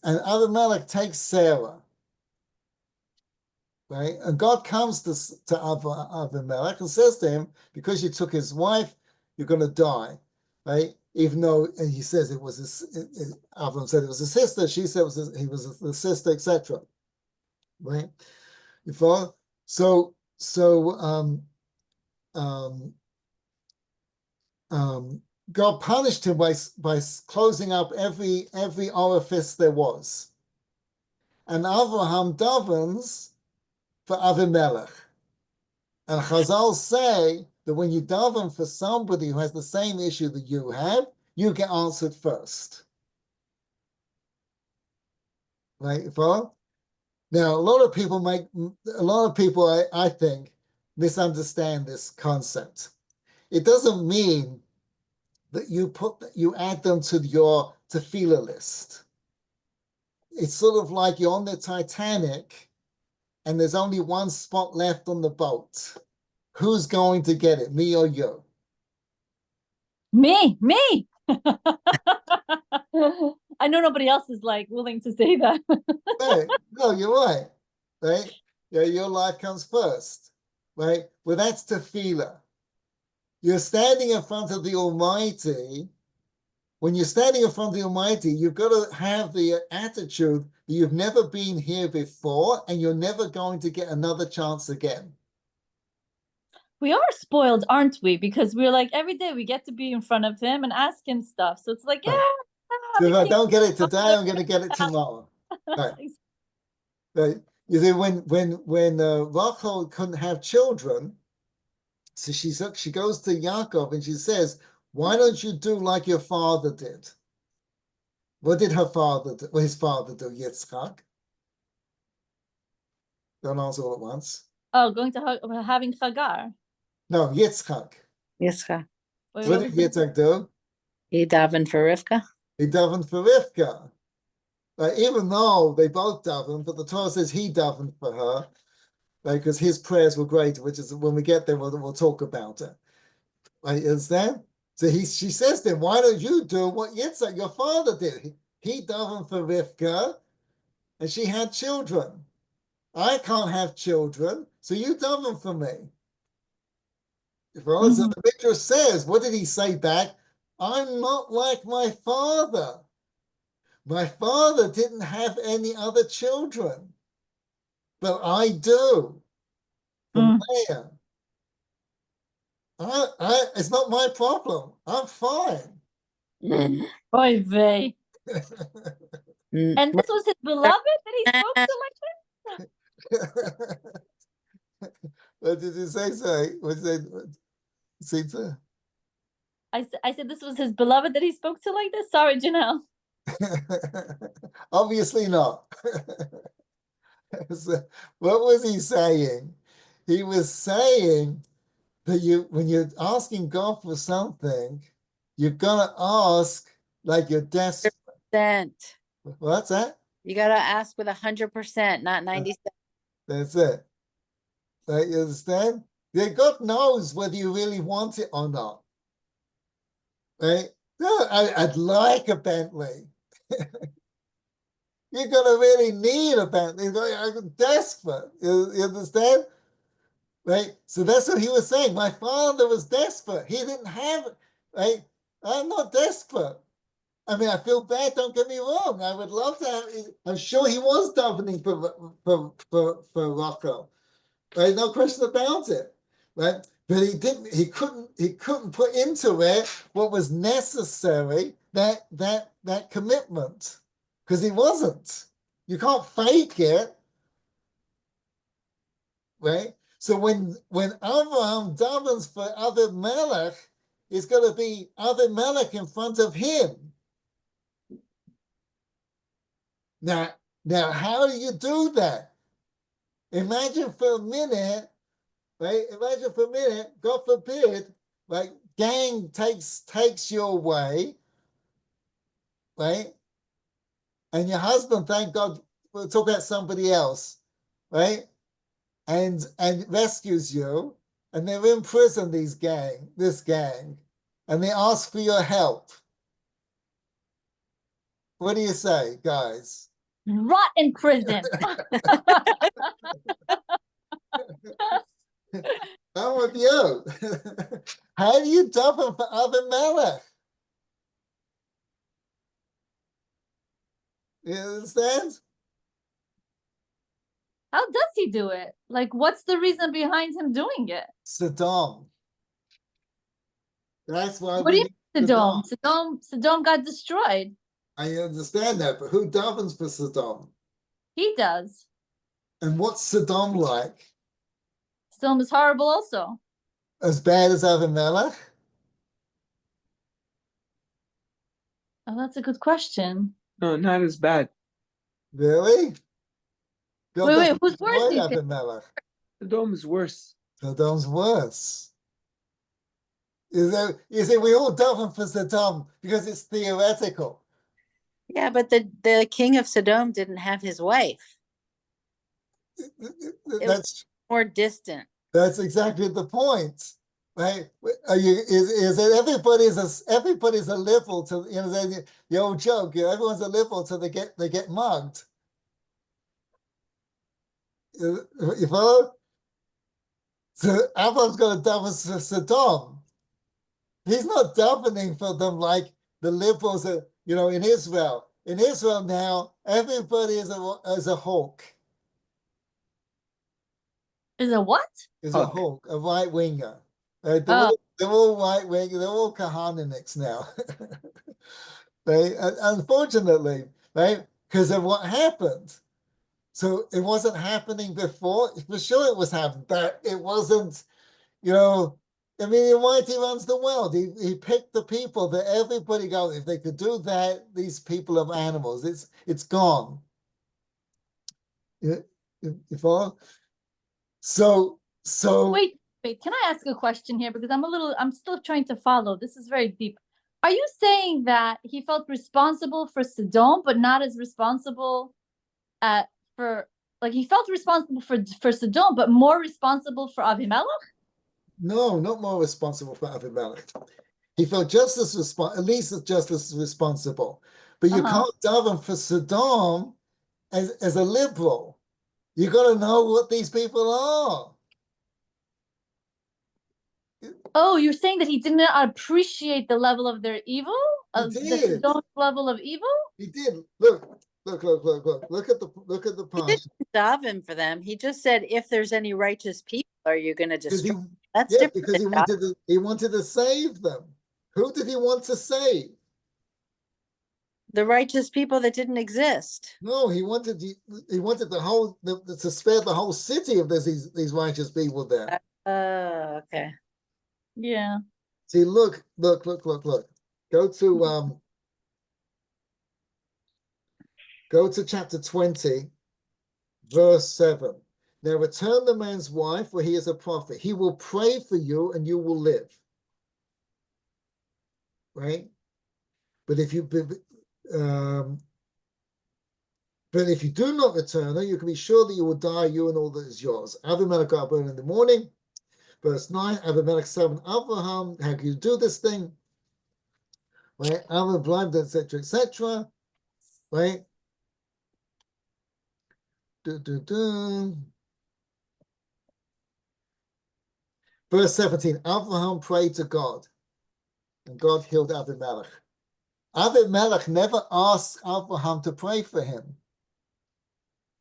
[SPEAKER 2] Avimelech takes Sarah. Right? And God comes to Avimelech and says to him, because you took his wife, you're going to die. Right? Even though he says it was Avraham said it was a sister, she said he was the sister, etc. Right? You follow? So God punished him by closing up every orifice there was. And Avraham davens for Avimelech. And Chazal say that when you daven for somebody who has the same issue that you have, you get answered first. Right? Follow? Now, a lot of people, I think, misunderstand this concept. It doesn't mean that you add them to your tefillah list. It's sort of like you're on the Titanic and there's only one spot left on the boat. Who's going to get it, me or you?
[SPEAKER 3] Me. I know nobody else is willing to say that.
[SPEAKER 2] Right. No, you're right. Right? Yeah, your life comes first. Right? Well, that's tefillah. You're standing in front of the Almighty. When you're standing in front of the Almighty, you've got to have the attitude that you've never been here before and you're never going to get another chance again.
[SPEAKER 3] We are spoiled, aren't we? Because we're every day we get to be in front of him and ask him stuff. So it's
[SPEAKER 2] Right. So if I don't get it today, I'm going to get it tomorrow. Right. Right. You see, when Rachel couldn't have children, so she goes to Yaakov and she says, "Why don't you do like your father did?" What did his father do? Yitzchak. Don't answer all at once.
[SPEAKER 3] Oh, going to having Chagar.
[SPEAKER 2] No, Yitzchak.
[SPEAKER 4] Yitzchak.
[SPEAKER 3] Wait,
[SPEAKER 2] What
[SPEAKER 3] what
[SPEAKER 2] did
[SPEAKER 3] was it?
[SPEAKER 2] Yitzchak do?
[SPEAKER 4] He davened for Rivka.
[SPEAKER 2] He davened for Rivka. Even though they both davened, but the Torah says he davened for her, because his prayers were greater, which is when we get there, we'll talk about it. Right, you understand? So she says to him, why don't you do what Yitzchak, your father, did? He davened for Rivka, and she had children. I can't have children, so you daven for me. So the Midrash says, what did he say back? I'm not like my father. My father didn't have any other children, but I do. From where? It's not my problem. I'm fine.
[SPEAKER 3] Oy vey.
[SPEAKER 4] Mm.
[SPEAKER 3] And this was his beloved that he spoke to like this?
[SPEAKER 2] What did you say? Sorry, what did you say?
[SPEAKER 3] I said this was his beloved that he spoke to like this? Sorry, Janelle.
[SPEAKER 2] Obviously not. So, what was he saying? He was saying that when you're asking God for something, you're gonna ask like you're desperate. What's that?
[SPEAKER 4] You gotta ask with 100%, not 97.
[SPEAKER 2] That's it. Right? You understand? Yeah, God knows whether you really want it or not. Right? No, I'd like a Bentley. You're gonna really need a Bentley. I'm desperate. You understand? Right? So that's what he was saying. My father was desperate. He didn't have it. Right? I'm not desperate. I mean, I feel bad. Don't get me wrong. I would love to have. I'm sure he was davening for Rocco. Right? No question about it. Right? But he didn't. He couldn't put into it what was necessary. That commitment, because he wasn't. You can't fake it. Right? So when Avraham davens for Avimelech, it's going to be Avimelech in front of him. Now, how do you do that? Imagine for a minute, right? Imagine for a minute, God forbid, right? Gang takes you away, right? And your husband, thank God, we'll talk about somebody else, right? And rescues you, and they're in prison, this gang, and they ask for your help. What do you say, guys?
[SPEAKER 3] Rot in prison.
[SPEAKER 2] I'm with you. How do you daven for Avimelech? You understand?
[SPEAKER 3] How does he do it? Like, what's the reason behind him doing it?
[SPEAKER 2] Sodom. That's why
[SPEAKER 3] What do
[SPEAKER 2] we
[SPEAKER 3] you
[SPEAKER 2] need
[SPEAKER 3] mean Sodom? Sodom got destroyed.
[SPEAKER 2] I understand that, but who davens for Sodom?
[SPEAKER 3] He does.
[SPEAKER 2] And what's Sodom like?
[SPEAKER 3] Sodom is horrible also.
[SPEAKER 2] As bad as Avimelech?
[SPEAKER 3] Oh, that's a good question.
[SPEAKER 1] No, not as bad.
[SPEAKER 2] Really?
[SPEAKER 3] Wait, who's worse, do you think?
[SPEAKER 2] Avimelech.
[SPEAKER 1] The dome is worse.
[SPEAKER 2] Sodom's worse. You see, we all daven for Sodom because it's theoretical.
[SPEAKER 4] Yeah, but the king of Sodom didn't have his wife.
[SPEAKER 2] That's
[SPEAKER 4] more distant.
[SPEAKER 2] That's exactly the point, right? Is that everybody's a liberal to the old joke? Everyone's a liberal till they get mugged. You follow? So Abraham's going to daven for Sodom. He's not davening for them like the liberals are, in Israel. In Israel now, everybody is a hawk.
[SPEAKER 3] Is a what?
[SPEAKER 2] Is a hawk, a right winger. They're all right winger. They're all Kahanics now. Right? Unfortunately, right? Because of what happened. So it wasn't happening before. For sure it was happening, but it wasn't, I mean, Almighty runs the world. He picked the people that everybody goes, if they could do that, these people are animals. It's gone. You follow? So
[SPEAKER 3] Wait, can I ask a question here? Because I'm still trying to follow. This is very deep. Are you saying that he felt responsible for Sodom, but not as responsible he felt responsible for Sodom, but more responsible for Avimelech?
[SPEAKER 2] no, not more responsible for Avimelech. He felt just as at least just as responsible. But you can't daven for Sodom as a liberal. You got to know what these people are.
[SPEAKER 3] Oh, you're saying that he did not appreciate the level of their evil? The Sodom level of evil?
[SPEAKER 2] He did. Look at the
[SPEAKER 4] He
[SPEAKER 2] Parsha.
[SPEAKER 4] didn't daven for them. He just said, if there's any righteous people, are you going to destroy? That's
[SPEAKER 2] Yeah,
[SPEAKER 4] different.
[SPEAKER 2] because he wanted to save them. Who did he want to save?
[SPEAKER 4] The righteous people that didn't exist.
[SPEAKER 2] No, he wanted to spare the whole city if there's these righteous people there.
[SPEAKER 4] Okay.
[SPEAKER 3] Yeah.
[SPEAKER 2] See, look. Go to chapter 20, verse 7. Now return the man's wife, for he is a prophet. He will pray for you and you will live. Right? But if you do not return her, you can be sure that you will die, you and all that is yours. Avimelech got born in the morning. Verse 9, Avimelech summoned Abraham. How can you do this thing? Right? Abraham blind, etc., etc. Right? Verse 17, Abraham prayed to God, and God healed Avimelech. Avimelech never asked Abraham to pray for him.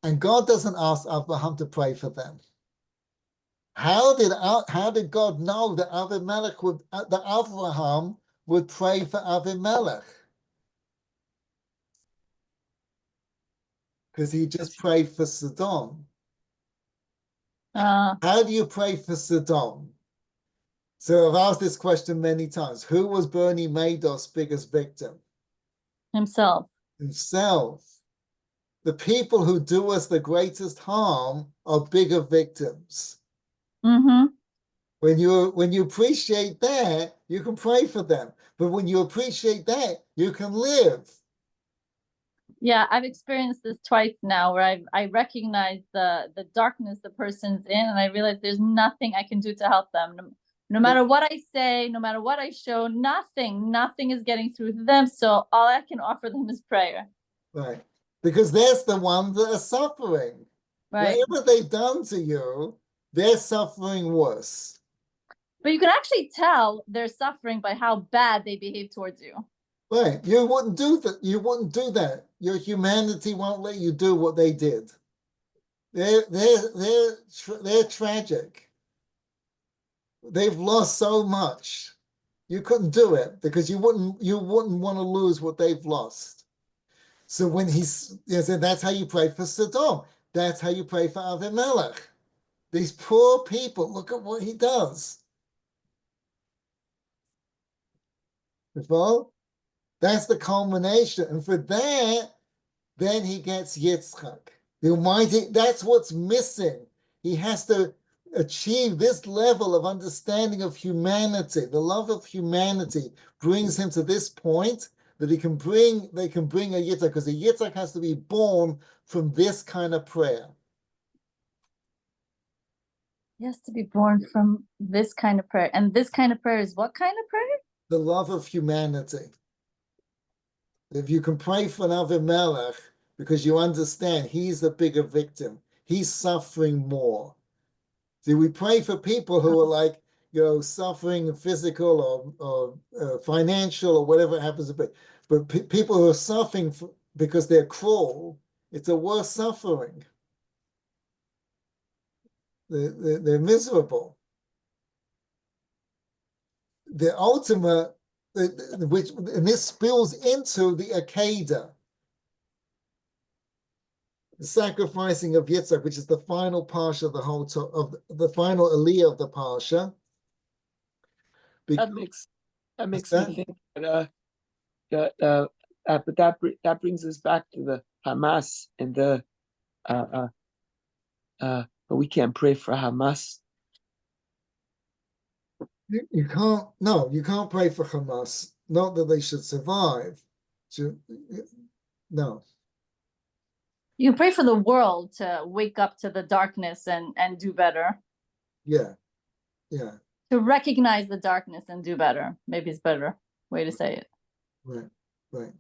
[SPEAKER 2] And God doesn't ask Abraham to pray for them. How did God know that Abraham would pray for Avimelech? Because he just prayed for Sodom. How do you pray for Sodom? So I've asked this question many times. Who was Bernie Madoff's biggest victim?
[SPEAKER 3] Himself.
[SPEAKER 2] The people who do us the greatest harm are bigger victims.
[SPEAKER 3] Mm-hmm.
[SPEAKER 2] When you appreciate that, you can pray for them. But when you appreciate that, you can live.
[SPEAKER 3] Yeah, I've experienced this twice now, where I recognize the darkness the person's in, and I realize there's nothing I can do to help them. No matter what I say, no matter what I show, nothing is getting through to them. So all I can offer them is prayer.
[SPEAKER 2] Right. Because there's the ones that are suffering.
[SPEAKER 3] Right.
[SPEAKER 2] Whatever they've done to you, they're suffering worse.
[SPEAKER 3] But you can actually tell they're suffering by how bad they behave towards you.
[SPEAKER 2] Right. You wouldn't do that. You wouldn't do that. Your humanity won't let you do what they did. They're tragic. They've lost so much. You couldn't do it because you wouldn't want to lose what they've lost. So when he said, that's how you pray for Sodom. That's how you pray for Avimelech. These poor people, look at what he does. That's the culmination. And for that, then he gets Yitzchak. The Almighty, that's what's missing. He has to achieve this level of understanding of humanity. The love of humanity brings him to this point that they can bring a Yitzchak, because a Yitzchak has to be born from this kind of prayer.
[SPEAKER 3] He has to be born from this kind of prayer. And this kind of prayer is what kind of prayer?
[SPEAKER 2] The love of humanity. If you can pray for an Avimelech, because you understand he's the bigger victim. He's suffering more. See, we pray for people who are like, suffering physical or financial or whatever it happens to be. But people who are suffering because they're cruel, it's a worse suffering. They're miserable. The ultimate, and this spills into the Akedah, the sacrificing of Yitzchak, which is the final Parsha of the final Aliya of the Parsha.
[SPEAKER 1] That makes me think that brings us back to the Hamas and the But we can't pray for Hamas.
[SPEAKER 2] You can't, no, you can't pray for Hamas. Not that they should survive. No.
[SPEAKER 3] You can pray for the world to wake up to the darkness and do better.
[SPEAKER 2] Yeah. Yeah.
[SPEAKER 3] To recognize the darkness and do better. Maybe it's better way to say it.
[SPEAKER 2] Right. Right.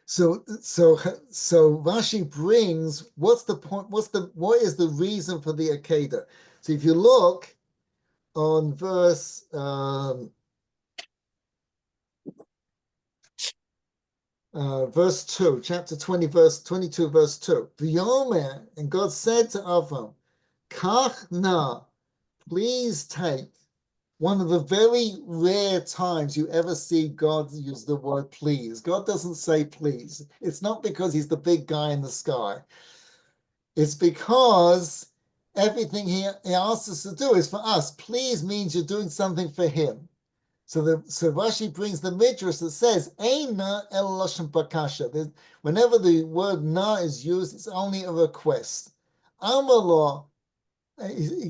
[SPEAKER 2] So Rashi brings, what's the point? What is the reason for the Akedah? So if you look on verse verse 2, chapter 20, verse 22, verse 2. V'yomer, and God said to Avram, Kach na, please take. One of the very rare times you ever see God use the word please. God doesn't say please. It's not because he's the big guy in the sky. It's because everything he asks us to do is for us. Please means you're doing something for him. So Rashi brings the midrash that says, Eina el lashon bakasha. Whenever the word na is used, it's only a request. Amallah,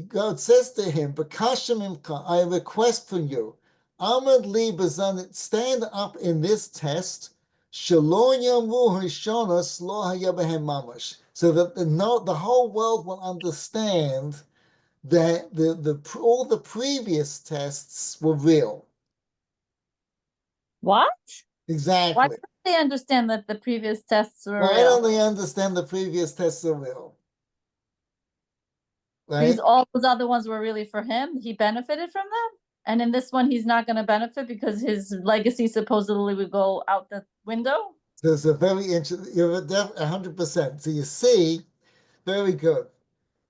[SPEAKER 2] God says to him, Bakasha mimcha, I request from you. Amad li bazan, stand up in this test. Shalom yamru hishona slo hayabehem mamash. So that the whole world will understand that all the previous tests were real.
[SPEAKER 3] What?
[SPEAKER 2] Exactly.
[SPEAKER 3] Why don't they understand that the previous tests were
[SPEAKER 2] Why
[SPEAKER 3] real?
[SPEAKER 2] don't they understand the previous tests are real? Right?
[SPEAKER 3] Because all those other ones were really for him. He benefited from them. And in this one, he's not going to benefit because his legacy supposedly would go out the window.
[SPEAKER 2] So it's a very interesting, you're 100%. So you see, very good.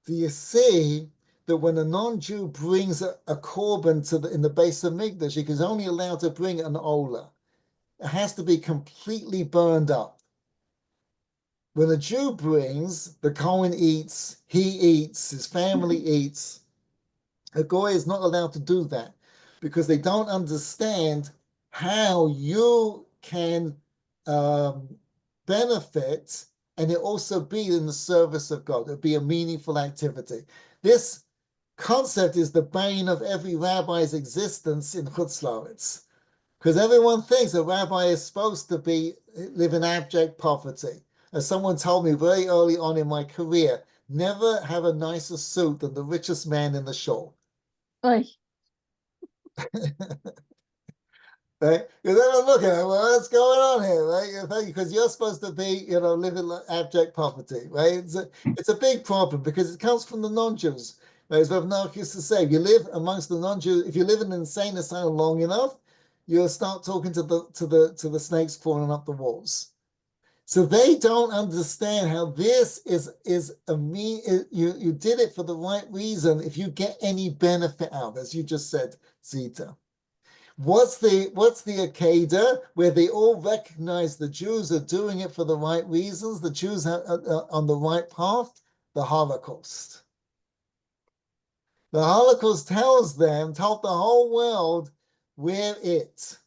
[SPEAKER 2] So you see that when a non-Jew brings a korban in the base of Mikdash, he is only allowed to bring an olah. It has to be completely burned up. When a Jew brings, the Kohen eats, he eats, his family eats. A Goy is not allowed to do that because they don't understand how you can benefit and it also be in the service of God. It'll be a meaningful activity. This concept is the bane of every rabbi's existence in Chutz La'aretz, because everyone thinks a rabbi is supposed to live in abject poverty. As someone told me very early on in my career, never have a nicer suit than the richest man in the shul.
[SPEAKER 3] Oy.
[SPEAKER 2] Right? Because everyone looking at, well, what's going on here, right? Because you're supposed to be, live in abject poverty, right? It's a big problem because it comes from the non-Jews. Right? As Rav Noah used to say, if you live amongst the non-Jews, if you live in an insane asylum long enough, you'll start talking to the snakes crawling up the walls. So they don't understand how this is you did it for the right reason if you get any benefit out, as you just said, Zita. What's the Akedah, where they all recognize the Jews are doing it for the right reasons, the Jews are on the right path? The Holocaust. The Holocaust told the whole world, we're it.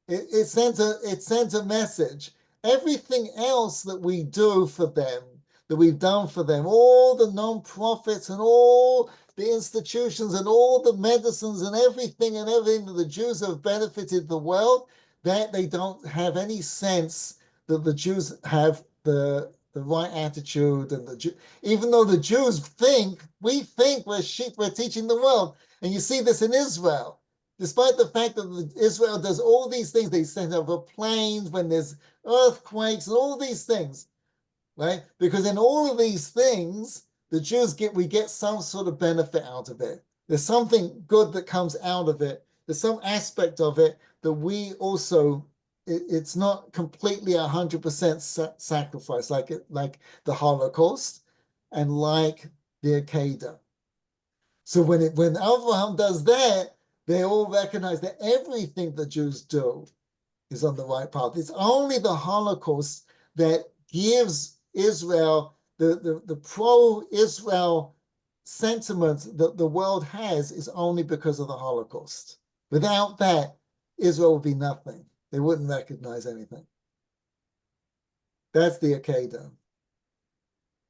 [SPEAKER 2] It sent a message. Everything else that we do for them, that we've done for them, all the non-profits and all the institutions and all the medicines and everything that the Jews have benefited the world, that they don't have any sense that the Jews have the right attitude, and even though the Jews we think we're teaching the world, and you see this in Israel. Despite the fact that Israel does all these things, they send over planes when there's earthquakes and all these things, right? Because in all of these things, the Jews we get some sort of benefit out of it. There's something good that comes out of it. There's some aspect of it that we also, it's not completely 100% sacrifice, like the Holocaust and like the Akedah. So when Abraham does that, they all recognize that everything the Jews do is on the right path. It's only the Holocaust that gives Israel the pro-Israel sentiment that the world has is only because of the Holocaust. Without that, Israel would be nothing. They wouldn't recognize anything. That's the Akedah.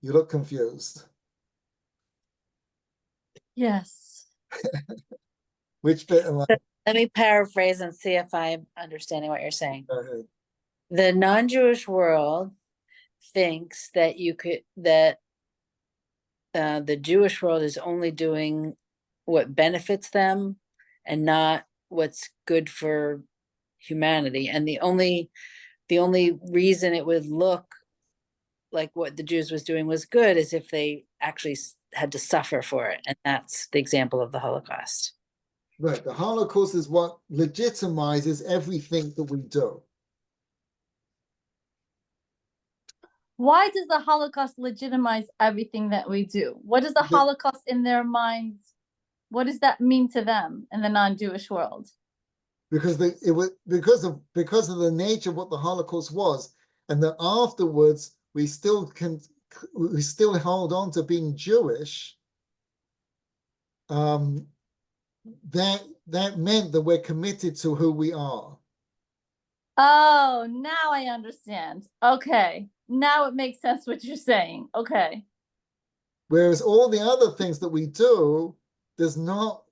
[SPEAKER 2] You look confused.
[SPEAKER 3] Yes.
[SPEAKER 2] Which bit am I?
[SPEAKER 4] Let me paraphrase and see if I'm understanding what you're saying.
[SPEAKER 2] Go ahead.
[SPEAKER 4] The non-Jewish world thinks that the Jewish world is only doing what benefits them and not what's good for humanity. And the only reason it would look like what the Jews was doing was good is if they actually had to suffer for it. And that's the example of the Holocaust.
[SPEAKER 2] Right. The Holocaust is what legitimizes everything that we do.
[SPEAKER 3] Why does the Holocaust legitimize everything that we do? What is the Holocaust in their minds? What does that mean to them in the non-Jewish world?
[SPEAKER 2] Because because of the nature of what the Holocaust was, and that afterwards we still hold on to being Jewish. That meant that we're committed to who we are.
[SPEAKER 3] Oh, now I understand. Okay. Now it makes sense what you're saying. Okay.
[SPEAKER 2] Whereas all the other things that we do does not,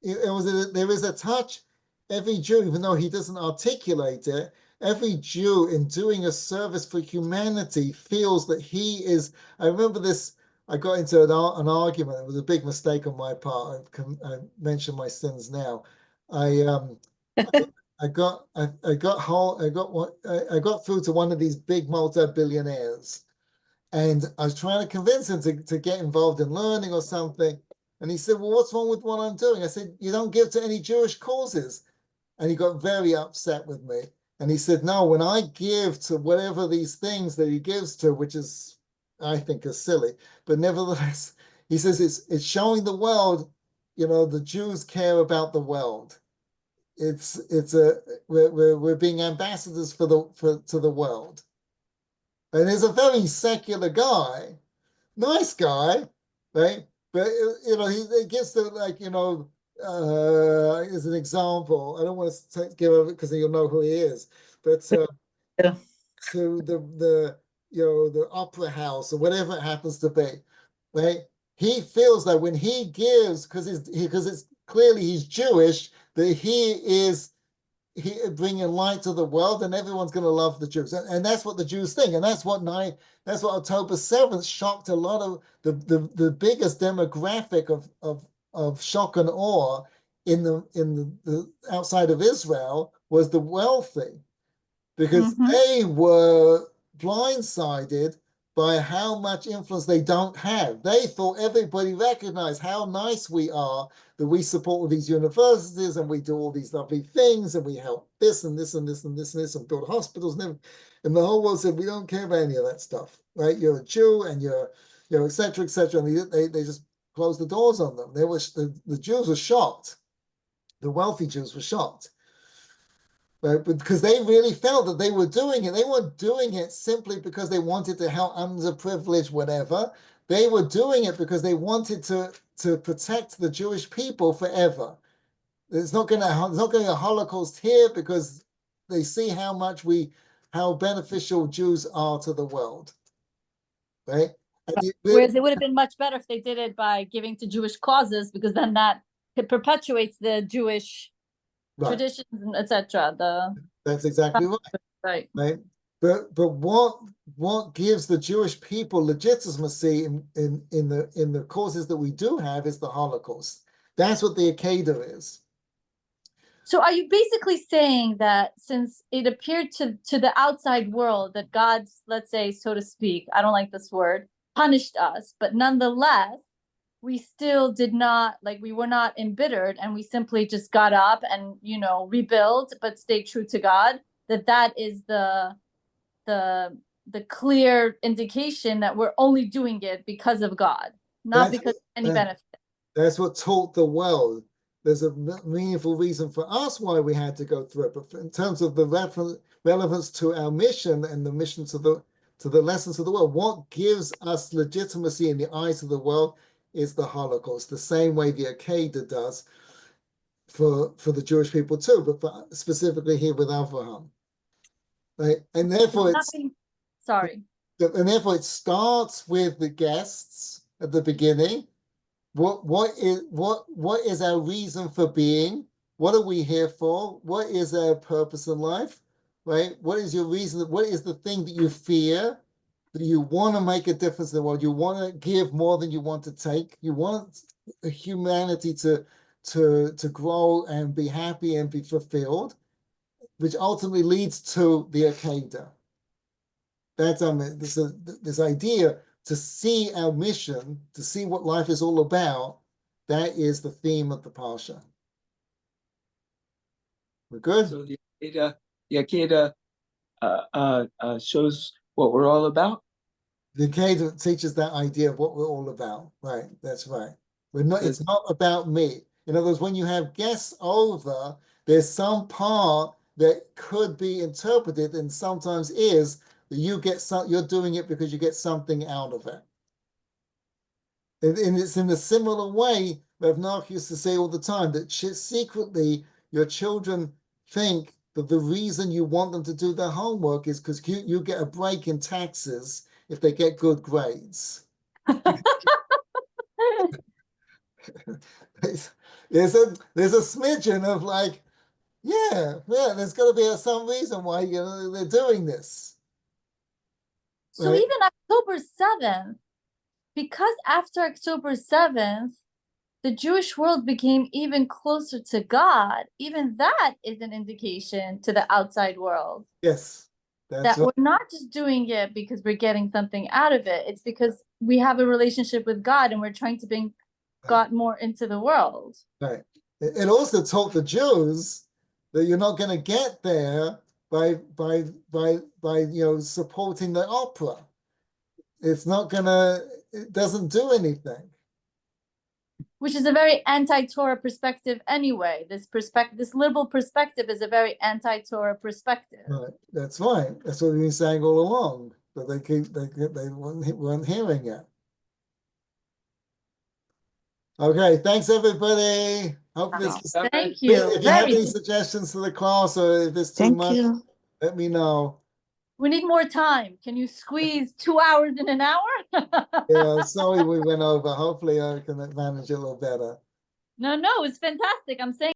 [SPEAKER 2] there is a touch, every Jew, even though he doesn't articulate it, every Jew in doing a service for humanity feels that he is, I remember this, I got into an argument, it was a big mistake on my part, I mention my sins now. I got through to one of these big multi-billionaires, and I was trying to convince him to get involved in learning or something. And he said, well, what's wrong with what I'm doing? I said, you don't give to any Jewish causes. And he got very upset with me. And he said, no, when I give to whatever these things that he gives to, which is, I think, is silly, but nevertheless, he says it's showing the world, the Jews care about the world. We're being ambassadors to the world. And he's a very secular guy, nice guy, right? But he gets to as an example. I don't want to give it because you'll know who he is, but to the opera house or whatever it happens to be, right? He feels that when he gives, because it's clearly he's Jewish, that he is bringing light to the world, and everyone's going to love the Jews, and that's what the Jews think, and that's what October 7th shocked a lot of the biggest demographic of shock and awe in the outside of Israel was the wealthy, because they were blindsided by how much influence they don't have. They thought everybody recognized how nice we are, that we support all these universities and we do all these lovely things and we help this and this and this and this and this and build hospitals and the whole world said, we don't care about any of that stuff, right? You're a Jew and you're et cetera, and they just closed the doors on them. The Jews were shocked. The wealthy Jews were shocked. Right? Because they really felt that they were doing it. They weren't doing it simply because they wanted to help underprivileged, whatever. They were doing it because they wanted to protect the Jewish people forever. There's not going to be a Holocaust here because they see how beneficial Jews are to the world, right?
[SPEAKER 3] Whereas it would have been much better if they did it by giving to Jewish causes, because then that perpetuates the Jewish traditions, etc.
[SPEAKER 2] That's exactly right. Right. But what gives the Jewish people legitimacy in the causes that we do have is the Holocaust. That's what the Akedah is.
[SPEAKER 3] So are you basically saying that since it appeared to the outside world that God's, let's say, so to speak, I don't like this word, punished us, but nonetheless, we still did not, we were not embittered, and we simply just got up and, rebuilt, but stayed true to God, that is the clear indication that we're only doing it because of God, not because of any benefit.
[SPEAKER 2] That's what taught the world. There's a meaningful reason for us why we had to go through it, but in terms of the relevance to our mission and the mission to the lessons of the world, what gives us legitimacy in the eyes of the world is the Holocaust, the same way the Akedah does for the Jewish people too, but specifically here with Avraham, right? And therefore
[SPEAKER 3] Sorry.
[SPEAKER 2] And therefore it starts with the guests at the beginning, what is our reason for being? What are we here for? What is our purpose in life? Right? What is your reason? What is the thing that you fear? That you want to make a difference in the world? You want to give more than you want to take. You want humanity to grow and be happy and be fulfilled, which ultimately leads to the Akedah. That's this idea to see our mission, to see what life is all about. That is the theme of the Parsha. We're good?
[SPEAKER 1] So the Akedah shows what we're all about.
[SPEAKER 2] The Akedah teaches that idea of what we're all about. Right, that's right. It's not about me. In other words, when you have guests over, there's some part that could be interpreted and sometimes is that you're doing it because you get something out of it. And it's in a similar way, Rav Noah used to say all the time that secretly your children think that the reason you want them to do their homework is because you get a break in taxes if they get good grades. There's a smidgen of like, yeah, there's got to be some reason why they're doing this.
[SPEAKER 3] So
[SPEAKER 2] right?
[SPEAKER 3] even October 7th, because after October 7th, the Jewish world became even closer to God, even that is an indication to the outside world.
[SPEAKER 2] Yes. That's
[SPEAKER 3] that
[SPEAKER 2] right.
[SPEAKER 3] we're not just doing it because we're getting something out of it. It's because we have a relationship with God and we're trying to bring God more into the world.
[SPEAKER 2] Right. It also taught the Jews that you're not going to get there by supporting the opera. It's not gonna. It doesn't do anything.
[SPEAKER 3] Which is a very anti-Torah perspective anyway. This liberal perspective is a very anti-Torah perspective.
[SPEAKER 2] Right. That's right. That's what we've been saying all along. But they weren't hearing it. Okay. Thanks everybody. Hope this.
[SPEAKER 3] Thank you.
[SPEAKER 2] If you have any suggestions for the class or if it's too much, let me know.
[SPEAKER 3] We need more time. Can you squeeze 2 hours in an hour?
[SPEAKER 2] Yeah, sorry we went over. Hopefully I can manage it a little better.
[SPEAKER 3] No, it's fantastic. I'm saying